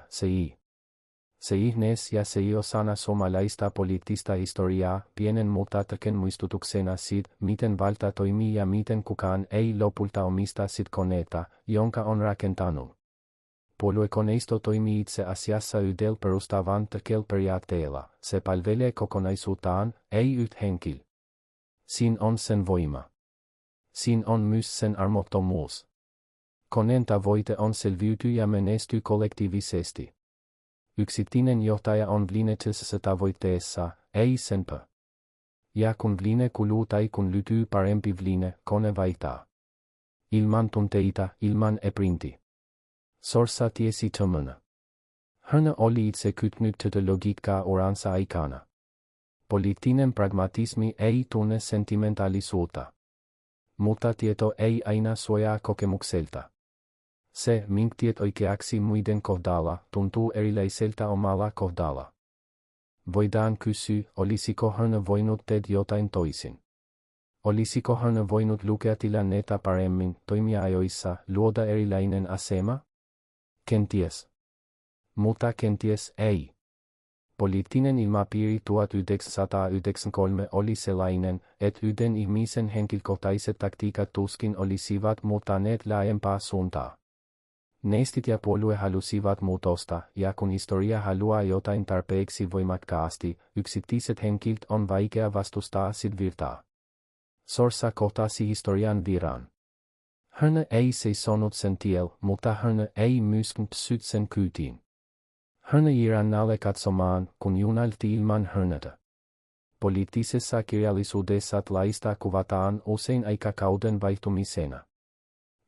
se ihnees ja se osana suomalaista poliittista historiaa, pienen mutta tärkeän muistutuksena siitä, miten valta toimii ja miten kukaan ei lopulta omista sit koneita, jonka on rakentanut. Puoluekoneisto toimii itse asiassa yhdellä perustavan tärkeällä periaatteella, se palvelee kokonaisuuttaan, ei yhtä henkilöä. Siinä on sen voima. Siinä on myös sen armottomuus. Koneen tavoite on selviytyä ja menestyä kollektiivisesti. Yksittäinen johtaja on vlinetisessä tavoitteessa, ei senpä. Ja kun vline kuluu tai kun lytyy parempi vline, kone vaihtaa. Ilman tunteita, ilman eprinti. Sorsa tiesi tömönä. Hän oli itse kytnyt tätä logiikkaa uransa aikana. Poliittinen pragmatismi ei tunne sentimentaalisuutta. Mutta tieto ei aina suojaa kokemukselta. Se, minkä tiet oikeaksi muiden kohdalla, tuntuu erilaiselta omalla kohdalla. Voidaan kysyä, olisiko hän voinut tehdä jotain toisin. Olisiko hän voinut lukea tilannetta paremmin, toimia ajoissa, luoda erilainen asema? Kenties. Mutta kenties ei. Poliittinen ilmapiiri 1993 oli sellainen, että yhden ihmisen henkilökohtaiset taktiikat tuskin olisivat muuttaneet laajempaa suuntaa. Neistit ja puolue halusivat muutosta, ja kun historia haluaa jotain tarpeeksi voimakkaasti, yksittäiset henkilöt on vaikea vastustaa sit virtaa. Sorsa kohtasi historian viran. Hän ei seisonut sen tiellä, mutta hän ei myöskään pysyt sen kyytiin. Hän jäi rannalle katsomaan, kun junalti ilman häntä. Poliittisessa kirjallisuudessa laista kuvataan usein aikakauden vaihtumisena.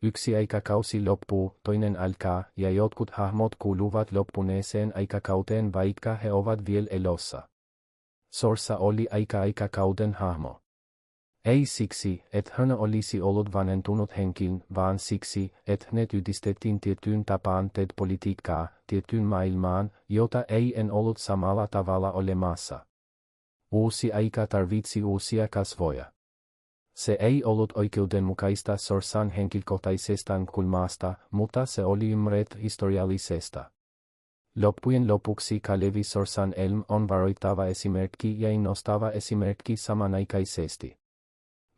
Yksi aikakausi loppuu, toinen alkaa, ja jotkut hahmot kuuluvat loppuneeseen aikakauteen vaikka he ovat vielä elossa. Sorsa oli aikakauden hahmo. Ei siksi, että hän olisi ollut vanhentunut henkilö, vaan siksi, että ne yhdistettiin tiettyyn tapaan tehdä politiikkaa, tiettyyn maailmaan, jota ei en ollut samalla tavalla olemassa. Uusi aika tarvitsi uusia kasvoja. Se ei ollut oikeudenmukaista Sorsan henkilökohtaisesta kulmasta, mutta se oli ymmärretty historiallisesta. Loppujen lopuksi Kalevi Sorsan elämä on varoittava esimerkki ja innostava esimerkki samanaikaisesti.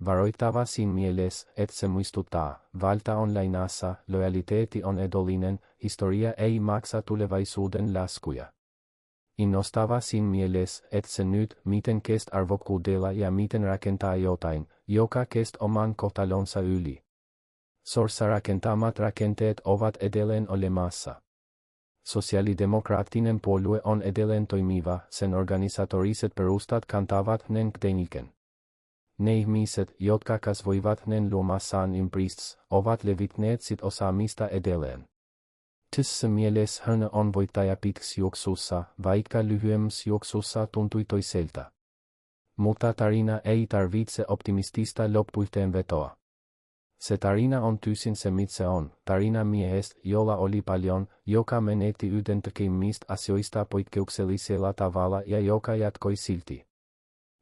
Varoittava siinä mielessä, että se muistuttaa, valta on lainassa, lojaliteetti on edollinen, historia ei maksa tulevaisuuden laskuja. Innostava siinä mielessä, että se nyt, miten kest arvokkuudella ja miten rakentaa jotain, joka kest oman kohtalonsa yli. Sorsa rakentamat rakenteet ovat edelleen olemassa. Sosiaalidemokraattinen puolue on edelleen toimiva, sen organisatoriset perustat kantavat nen kdeniken. Ne ihmiset, jotka kasvoivat nen luomassaan ympäristössä, ovat levitneet sit osaamista edelleen. Tässä mielessä hän on voittaja pitkässä juoksussa, vaikka lyhyemmässä juoksussa tuntui toiselta. Mutta tarina ei tarvitse optimistista loppuyhteenvetoa. Se tarina on tysin se mitä se on, tarina miehestä, jolla oli paljon, joka menetti yhden tekemistä asioista poikkeuksellisella tavalla ja joka jatkoi silti.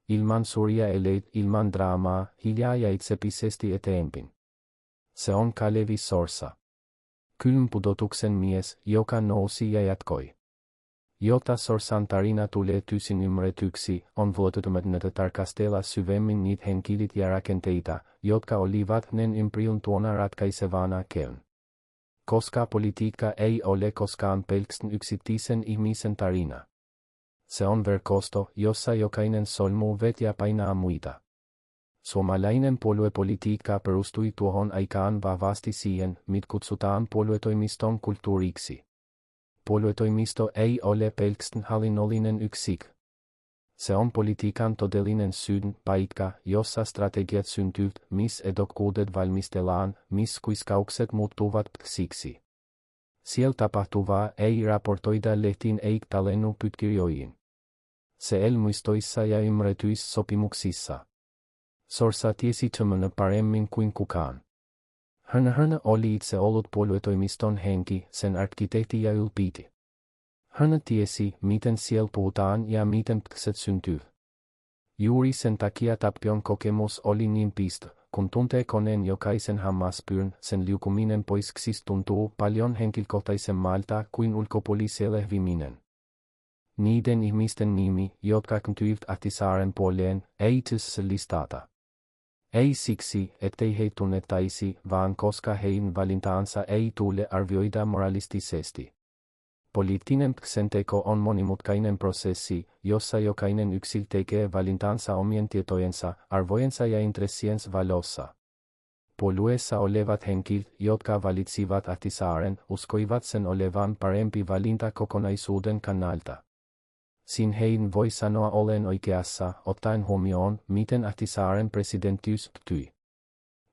Ilman suuria eleitä, ilman draamaa, hiljaa ja itsepisesti eteenpäin. Se on Kalevi Sorsa. Kylmän pudotuksen mies, joka nousi ja jatkoi. Jotta Sorsan tarina tulee täysin ymmärretyksi, on vuototumatta tarkastella syvemmin niitä henkilöitä ja rakenteita, jotka olivat nen ympäriltä tuona ratkaisevana keyn. Koska politiikka ei ole koskaan pelkästään yksittäisen ihmisen tarina. Se on verkosto, jossa jokainen solmuu ja painaa muita. Suomalainen puoluepolitiikka perustui tuohon aikaan vahvasti siihen, mitä kutsutaan puoluetoimiston kulttuuriksi. Puoluetoimisto ei ole pelkästään hallinnollinen yksikkö. Se on politiikan todellinen paikka, jossa strategiat syntyvät, missä ehdokkuudet valmistellaan, missä kuiskaukset muuttuvat siksi. Siellä tapahtuvaa ei raportoida lehtiin eikä tallennu pöytäkirjoihin. Se elmuistoissa ja ymmärretyissä sopimuksissa. Sorsa tiesi tämän paremmin kuin kukaan. Hän oli itse ollut puoluetoimiston henki, sen arkkitehti ja ylpiti. Hän tiesi, miten siellä puhutaan ja miten päätökset syntyy. Juuri sen takia Tappion kokemus oli niin pistä, kun tuntee koneen jokaisen hammaspyyn, sen liukuminen poiksista tuntuu paljon henkilökohtaisemmalta kuin ulkopuoliselle viminen. Niiden ihmisten nimi, jotka kääntyivät Ahtisaaren puoleen, ei tässä listata. Ei siksi, ettei he tunnettaisi, vaan koska heidän valintaansa ei tule arvioida moralistisesti. Poliittinen päätöksenteko on monimutkainen prosessi, jossa jokainen yksilö tekee valintansa omien tietojensa, arvojensa ja intressiensä valossa. Puolueessa olevat henkilöt, jotka valitsivat Ahtisaaren, uskoivat sen olevan parempi valinta kokonaisuuden kannalta. Siinä heidän voi sanoa ollen oikeassa, ottaen huomioon, miten Ahtisaaren presidenttiys tyi.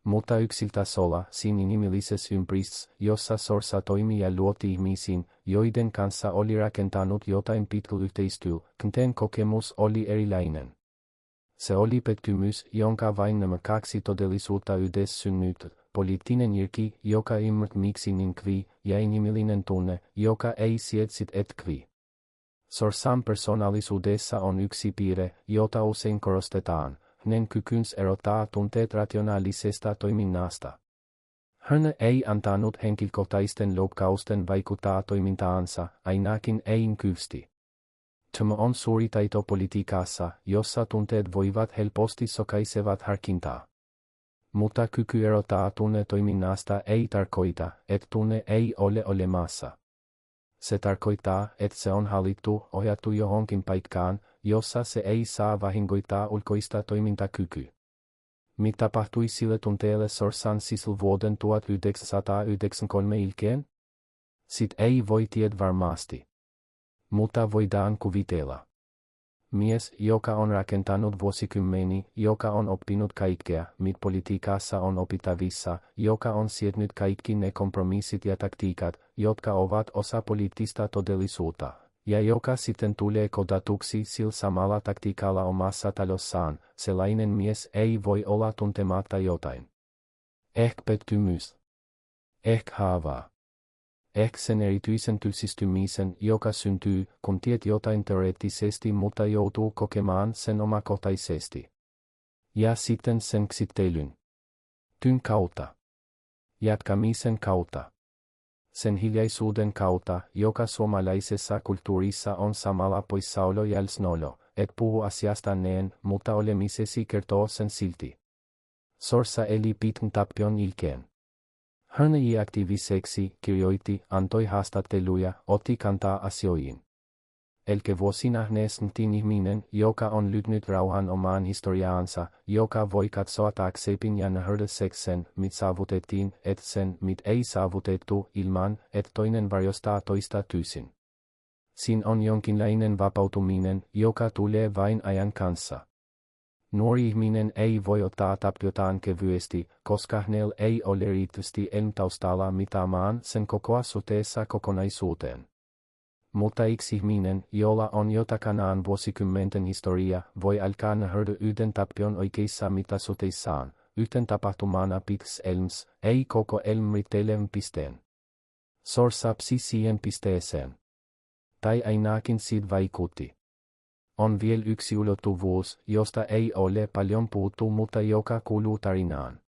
Mutta yksiltasolla, siinä inhimillisessä ympäristössä, jossa Sorsa toimi ja luotti ihmisiin, joiden kanssa oli rakentanut jotain pitkällä yhteistyöllä, kenteen kokemus oli erilainen. Se oli pettymys, jonka vain nämä kaksi todellisuutta yhdessä synnytti, poliittinen järki, joka ymmärti miksi niin kvi, ja inhimillinen tunne, joka ei sietsit et kvi. Sorsan persoonallisuudessa on yksi piirre, jota usein korostetaan, hänen kykynsä erottaa tunteet rationaalisesta toiminnasta. Hän ei antanut henkilökohtaisten loukkausten vaikuttaa toimintaansa, ainakin ei kysti. Tämä on suuri taito politiikassa, jossa tunteet voivat helposti sokaisevat harkintaa. Mutta kyky erottaa tunne toiminnasta ei tarkoita, että tunne ei ole olemassa. Se tarkoittaa, että se on hallittu, ohjattu johonkin paikkaan, jossa se ei saa vahingoittaa ulkoista toimintakykyä. Mitä tapahtui sille tunteelle Sorsan sisällä vuoden 1993 jälkeen? Sit ei voi tiedä varmasti. Mutta voidaan kuvitella. Mies, joka on rakentanut vuosikymmeni, joka on oppinut kaikkea, mitä politiikassa on opittavissa, joka on sietänyt kaikki ne kompromissit ja taktiikat, jotka ovat osa poliittista todellisuutta, ja joka sitten tulee kodatuksi sillä samalla taktiikalla omassa talossaan, sellainen mies ei voi olla tuntematta jotain. Ehkä pettymys. Ehkä haavaa. Ehkä sen erityisen tylsistymisen, joka syntyy, kun tiedät jotain teoreettisesti, mutta joutuu kokemaan sen omakohtaisesti. Ja sitten sen käsittelyn. Tyyn kautta. Jatkamisen kautta. Sen hiljaisuuden kautta, joka suomalaisessa kulttuurissa on samalla poissaolo ja läsnäolo, et puhu asiasta neen, mutta olemisesi kertoo sen silti. Sorsa eli pitkän Tappion jälkeen. Hän jäi aktiiviseksi, kirjoitti, antoi haastatteluja, otti kantaa asioihin. Elke vuosina nähtiin ihminen, joka on lytnyt rauhan omaan historiaansa, joka voi katsoa taaksepäin ja nähdä sen, mit saavutettiin, et sen, mit ei saavutettu, ilman, et toinen varjostaa toista täysin. Siinä on jonkinlainen vapautuminen, joka tulee vain ajan kanssa. Nuori ihminen ei voi ottaa tappiotaan kevyesti, koska hänellä ei ole riittävästi taustalla mitaamaan sen kokoa suhteessa kokonaisuuteen. Mutta yksi ihminen, jolla on jo takanaan vuosikymmenten historia, voi alkaa nähdä yhden tappion oikeissa mittasuhteissaan, yhten tapahtumana pitkässä elms, ei koko elm riittelevan pisteen. Sorsa psi siihen pisteeseen. Tai ainakin siitä vaikutti. On vielä yksi ulottuvuus, josta ei ole paljon puhuttu, mutta joka kuuluu tarinaan.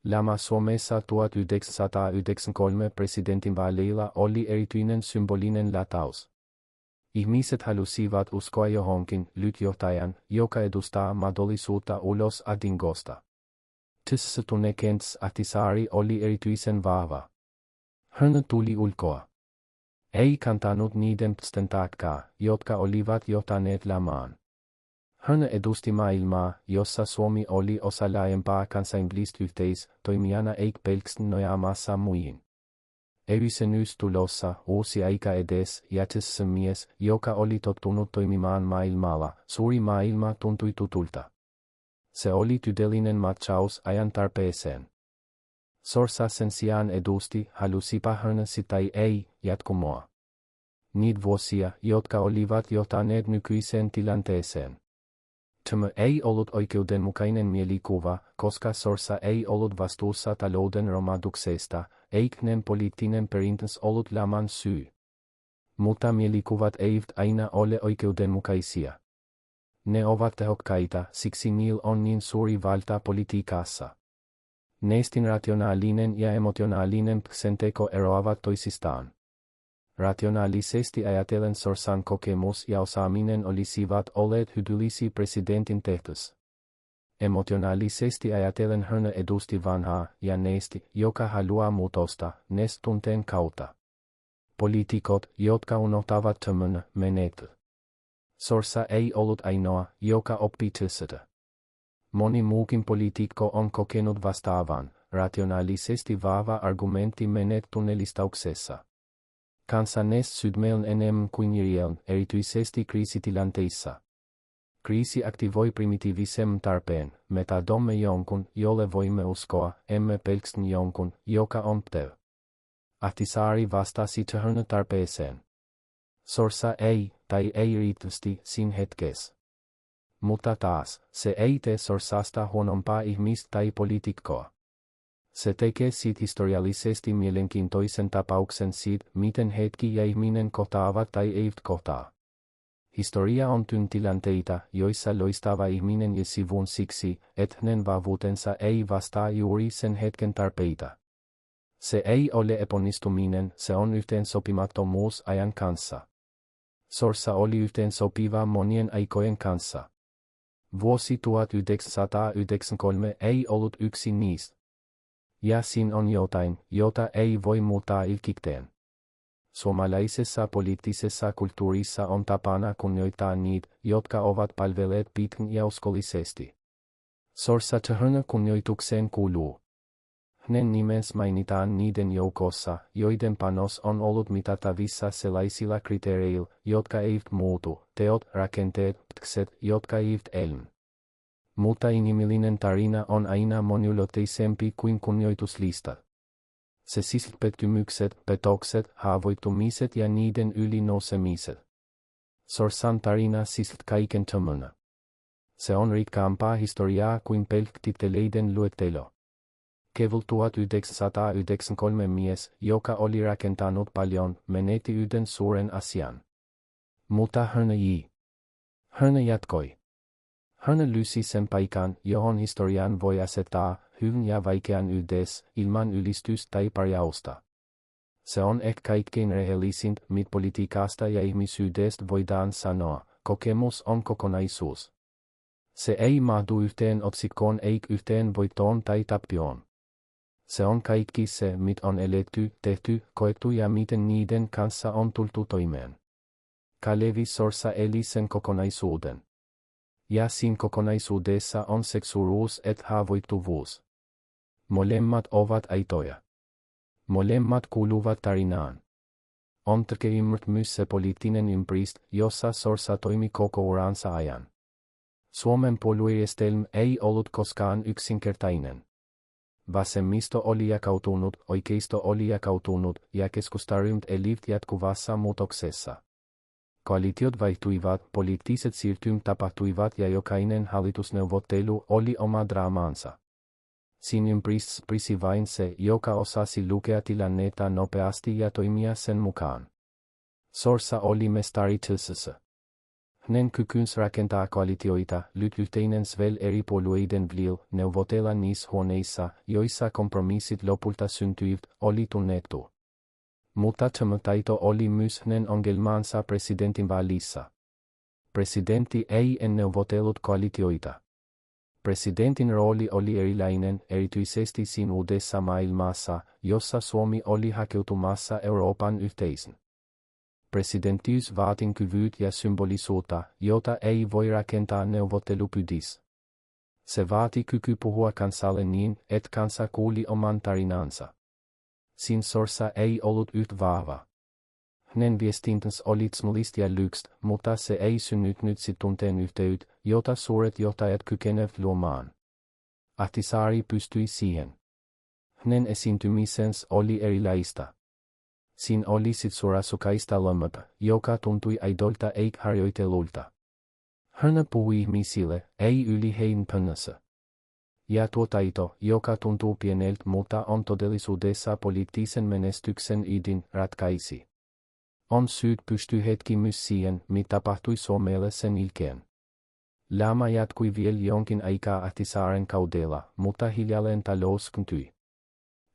Lama Suomessa 1993 presidentinvaaleilla oli erityinen symbolinen lataus. Ihmiset halusivat uskoa johonkin lytjohtajan, joka edustaa mahdollisuutta ulos ahdingosta. Tässä tunnekentssä Ahtisaari oli erityisen vahva. Hän tuli ulkoa. Ei kantanut niiden psten taakkaa, jotka olivat johtaneet lamaan. Hän edusti maailmaa, jossa Suomi oli osa laajempaa kansainvälistä yhteistoimijana eikä pelkästään nojaamassa muihin. Jäsenyys tulossa, uusi aika edes, ja tässä mies, joka oli tottunut toimimaan maailmalla, suuri maailma tuntui tutulta. Se oli tydellinen matchaus ajan tarpeeseen. Sorsa sen sijaan edusti, halusipa hän sitä tai ei, jatkumoa. Niitä vuosia, jotka olivat johtaneet nykyiseen tilanteeseen. Tämä ei ollut oikeudenmukainen mielikuva, koska Sorsa ei ollut vastuussa talouden romahduksesta, eikä nen poliittinen perintönsä ollut laman syy. Mutta mielikuvat eivät aina ole oikeudenmukaisia. Ne ovat tehokkaita, siksi niillä on niin suuri valta politiikassa. Neistin rationaalinen ja emotionaalinen päätöksenteko eroavat toisistaan. Rationaalisesti ajatellen Sorsan kokemus ja osaaminen olisivat olleet hyödyllisiä presidentin tehtävässä. Emotionaalisesti ajatellen hän edusti vanhaa ja neisti, joka haluaa muutosta, tunteen kautta. Poliitikot, jotka unohtavat tämän, menettävät. Sorsa ei ollut ainoa, joka oppi tästä. Moni muukin poliitikko on kokenut vastaavan, rationaalisesti vahva argumentti tunnelistauksessa. Kansa sydämellä enemmän kuin järjellä, erityisesti kriisitilanteissa. Kriisi aktivoi primitiivisemman tarpeen, me tahdomme jonkun, jolle voimme uskoa, emme pelkästään jonkun, joka on pätevä. Ahtisaari vastasi tähän tarpeeseen. Sorsa ei, tai ei riittävästi, siinä hetkessä. Mutta taas, se ei tee Sorsasta huonompaa ihmistä tai poliitikkoa. Se tekee siitä historiallisesti mielenkiintoisen tapauksen siitä, miten hetki ja ihminen kohtaavat tai eivät kohtaa. Historia on tilanteita, joissa loistava ihminen ja sivuun siksi, että hänen vahvuutensa ei vastaa juuri sen hetken tarpeita. Se ei ole epäonnistuminen, se on yhteensopimattomuus ajan kanssa. Sorsa oli yhteensopiva monien aikojen kanssa. Vuosi 1993 ei ollut yksi niistä. Ja siinä on jotain, jota ei voi muuttaa ilkikseen. Suomalaisessa poliittisessa kulttuurissa on tapana kunnioittaa niitä, jotka ovat palvelleet pitkän ja uskollisesti. Sorsa tähän kunnioitukseen kuuluu. Hänen nimensä mainitaan niiden joukossa, joiden panos on ollut mitattavissa sellaisilla kriteereillä, jotka eivät muutu, teot, rakenteet, päätökset, jotka eivät elä. Mutta inhimillinen tarina on aina moniulotteisempi kuin kunnioituslista. Se sisältää pettymykset, petokset, haavoittumiset ja niiden ylinosemiset. Sorsan tarina sisältää kaiken tämän. Se on rikkaampaa historiaa kuin pelkkä titteleiden luettelo. Keväällä 1993 mies, joka oli rakentanut paljon, menetti yhden suuren asian. Mutta hän jatkoi. Hän löysi sen paikan, johon historian voi asettaa, hyvän ja vaikean yhdessä, ilman ylistystä tai parjausta. Se on ehkä kaikkein rehellisintä, mitä politiikasta ja ihmisyydestä voidaan sanoa, kokemus on kokonaisuus. Se ei mahdu yhteen otsikkoon eikä yhteen voittoon tai tappioon. Se on kaikki se, mitä on eletty, tehty, koettu ja miten niiden kanssa on tultu toimeen. Kalevi Sorsa eli sen kokonaisuuden. Ja siinä kokonaisuudessa on seksuaalisuus et haavoittuvuus. Molemmat ovat aitoja. Molemmat kuuluvat tarinaan. On tärkeä myös se poliittinen ympäristö, jossa Sorsa toimi koko uransa ajan. Suomen puoluejärjestelmä ei ollut koskaan yksinkertainen. Vasemmisto oli jakautunut, oikeisto oli jakautunut ja keskustaryhmät elivät jatkuvassa muutoksessa. Koalitiot vaihtuivat, poliittiset siirtymät tapahtuivat ja jokainen hallitusneuvottelu oli oma draamansa. Siinä ympäristössä prisi vain se, joka osasi lukea tilannetta nopeasti ja toimia sen mukaan. Sorsa oli mestari tässä. Hänen kykynsä rakentaa koalitioita, yhteinen svel eri puolueiden välillä, neuvotella niissä huoneissa, joissa kompromissit lopulta syntyivät, oli tunnettu. Mutta tämä taito oli myös hänen ongelmansa presidentin vaalissa. Presidentti ei neuvotellut koalitioita. Presidentin rooli oli erilainen, erityisesti siinä uudessa maailmassa, jossa Suomi oli hakeutumassa Euroopan yhteisön. Presidenttiys vaatii kyvyt ja symbolisuutta, jota ei voi rakentaa neuvottelupydissä. Se vaati kyky puhua kansalle niin, että kansa kuuli oman tarinansa. Siinä sorsa ei ollut yhtä vahva. Hänen viestintänsä oli tsmullista ja lykst, mutta se ei synnyttänyt sit tunteen yhteyttä, jota suuret johtajat kykenevät luomaan. Ahtisaari pystyi siihen. Hänen esiintymisensä oli erilaista. Siinä oli sit suorasukaista lämmötä, joka tuntui aidolta eikä harjoitelulta. Hän puhui ihmisille, ei yli heidän pönnössä. Ja tuo taito, joka tuntuu pieneltä, mutta on todellisuudessa poliittisen menestyksen ydin, ratkaisi. On syyt pystyy hetki myös siihen, mitä tapahtui Suomelle sen jälkeen. Lama jatkui vielä jonkin aikaa Ahtisaaren kaudella, mutta hiljalleen talous kyntyi.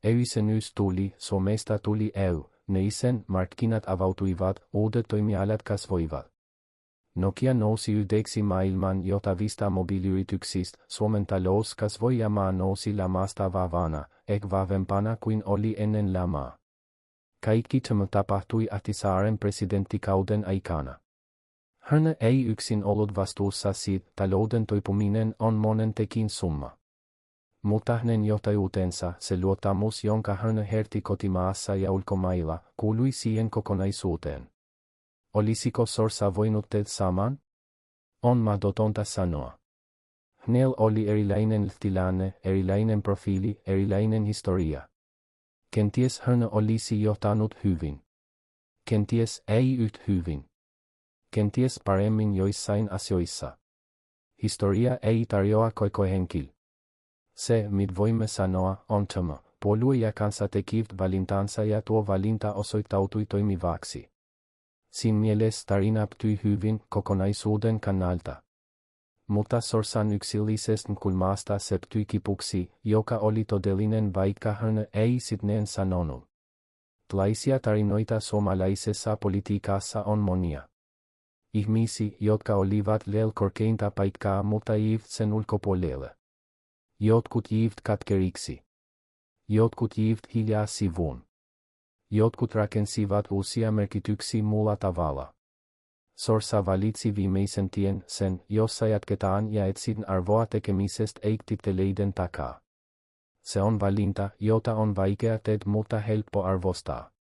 EU-jäsenyys tuli, Suomesta tuli EU, neisen markkinat avautuivat, uudet toimialat kasvoivat. Nokia nousi yhdeksi maailman johtavista mobiiliyrityksistä, Suomen talous kasvoi ja maa nousi lamasta vahvana, ehkä vahvempana kuin oli ennen lamaa. Kaikki tämä tapahtui Ahtisaaren presidenttikauden aikana. Hän ei yksin ollut vastuussa siitä, talouden toipuminen on monen tekin summa. Mutta hänen johtajuutensa, se luottamus, jonka hän herti kotimaassa ja ulkomailla, kuului siihen kokonaisuuteen. Olisiko sorsa voinut tehdä saman? On mahdotonta sanoa. Hänellä oli erilainen tilanne, erilainen profiili, erilainen historia. Kenties hän olisi johtanut hyvin. Kenties ei yhtä hyvin. Kenties paremmin joissain asioissa. Historia ei tarjoa koko henkilö. Se, mitä voimme sanoa, on tämä. Puolue ja kansa tekivät valintansa ja tuo valinta osoittautui toimivaksi. Siinä mielessä tarina ptyi hyvin kokonaisuuden kannalta. Mutta sorsan yksilöllisestä kulmasta se ptyi kipuksi, joka oli todellinen, vaikka hän ei sitten sanonut. Tällaisia tarinoita suomalaisessa politiikassa on monia. Ihmisiä, jotka olivat lähellä korkeinta paikkaa, mutta eivät sen ulkopuolelle. Jotkut jäivät katkeriksi. Jotkut jäivät hiljaa sivuun. Jotkut rakensivat uusia merkityksiä muulla tavalla. Sorsa valitsi viimeisen tien, sen, jossa jatketaan ja etsitään arvoa tekemisestä eikä titteleiden takaa. Se on valinta, jota on vaikea tehdä, mutta helppo arvostaa.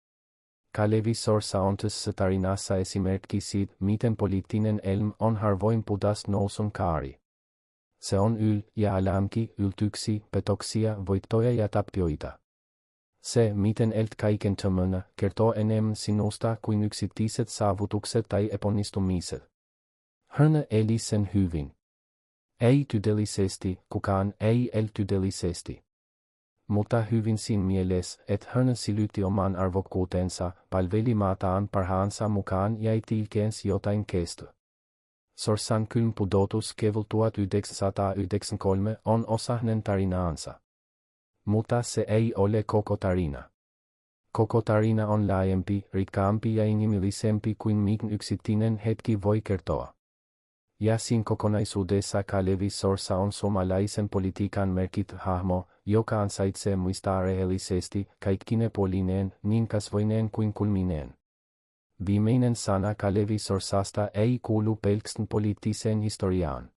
Kalevi Sorsa on tässä tarinassa esimerkki siitä, miten poliittinen elämä on harvoin puhdas nousun kaari. Se on ja alamki, yltyksiä, petoksia, voittoja ja tappioita. Se, miten elät kaiken tämänä, kertoo enemmän sinusta kuin yksittäiset saavutukset tai epäonnistumiset. Hän eli sen hyvin. Ei tydellisesti, kukaan ei el tydellisesti. Mutta hyvin siinä mielessä, että hän silytti oman arvokkuutensa, palveli maataan parhaansa mukaan ja tilkens jotain kestä. Sorsan kylmä pudotus keväällä 1993 on osa hänen tarinaansa. Mutta se ei ole koko tarina. Koko tarina on laajempi, rikkaampi ja inhimillisempi kuin mihin yksittäinen hetki voi kertoa. Ja siinä kokonaisuudessa Kalevi Sorsa on suomalaisen politiikan merkittävä hahmo, joka ansaitsee muistaa rehellisesti, kaikkine puolineen, niin kasvoineen kuin kulmineen. Viimeinen sana Kalevi Sorsasta ei kuulu pelkästään poliittiseen historiaan.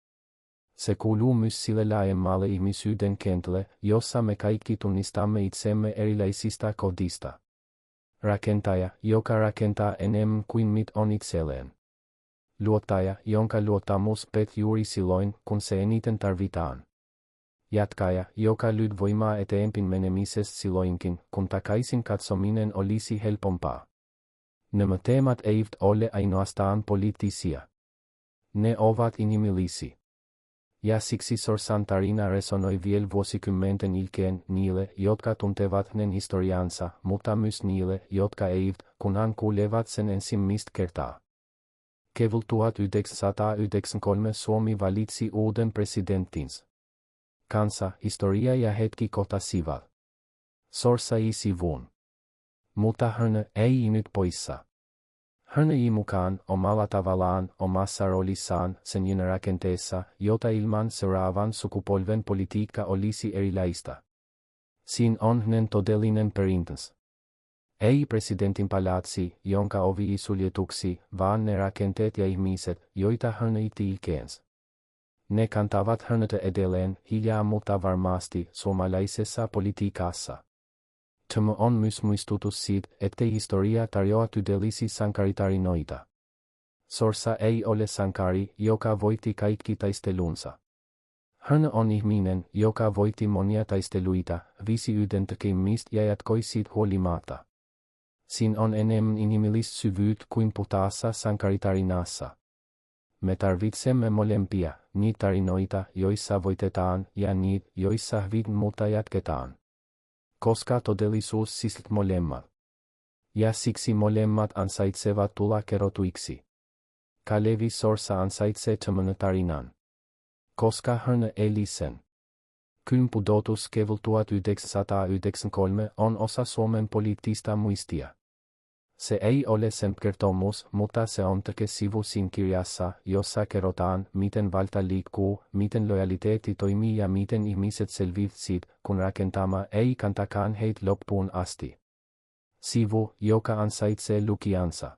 Se kuuluu myös sille laajemmalle ihmisyyden kentälle, jossa me kaikki tunnistamme itsemme erilaisista kohdista. Rakentaja, joka rakentaa enemmän kuin mit on itselleen. Luottaja, jonka luottamus pet juuri silloin, kun se eniten tarvitaan. Jatkaja, joka lyö voimaa eteenpäin menemisestä silloinkin, kun takaisin katsominen olisi helpompaa. Nämä teemat eivät ole ainoastaan poliittisia. Ne ovat inhimillisiä. Ja siksi Sorsan tarina resonoi vielä vuosikymmenten jälkeen niille, jotka tuntevat hänen historiansa, mutta myös niille, jotka eivät, kunhan kuulevat sen ensimmäistä kertaa. Keväällä 1993 Suomi valitsi uuden presidenttinsä. Kansa, historia ja hetki kohtasivat. Sorsa ei sivuun. Mutta hän ei nyt poissa. Hän ei mukaan omalla tavallaan omassa roolissaan sen rakenteessa, jota ilman seuraavan sukupolven politiikka olisi erilaista. Siinä on hänen todellinen perintönsä. Ei presidentin palatsi, jonka ovi suljetuksi, vaan ne rakenteet ja ihmiset, joita hän itti ikäänsä. Ne kantavat häntä edelleen hiljaa mutta varmasti suomalaisessa politiikassa. Tämä on myös muistutus siitä, ettei historia tarjoa tydellisiä sankaritarinoita. Sorsa ei ole sankari, joka voitti kaikki taistelunsa. Hän on ihminen, joka voitti monia taisteluita, viisiyden tekemistä ja jatkoi siitä huolimatta. Siinä on enemmän inhimillistä syvyyttä kuin puhtaassa sankaritarinassa. Me tarvitsemme molempia, niitä tarinoita, joissa voitetaan, ja niitä, joissa hävitään mutta jatketaan. Koska todellisuus sisältää molemmat. Ja siksi molemmat ansaitsevat tulla kerrotuiksi. Kalevi Sorsa ansaitsee tämän tarinan. Koska hän eli sen. Kylmä pudotus keväällä 1993 on osa Suomen poliittista muistia. Se ei ole sen kertomus, mutta se on sivu siinä kirjassa, jossa kerrotaan, miten valta liikkuu, miten lojaliteetti toimii ja miten ihmiset selviävät siitä, kun rakentama ei kantakaan heitä loppuun asti. Sivu, joka ansaitsee lukijansa.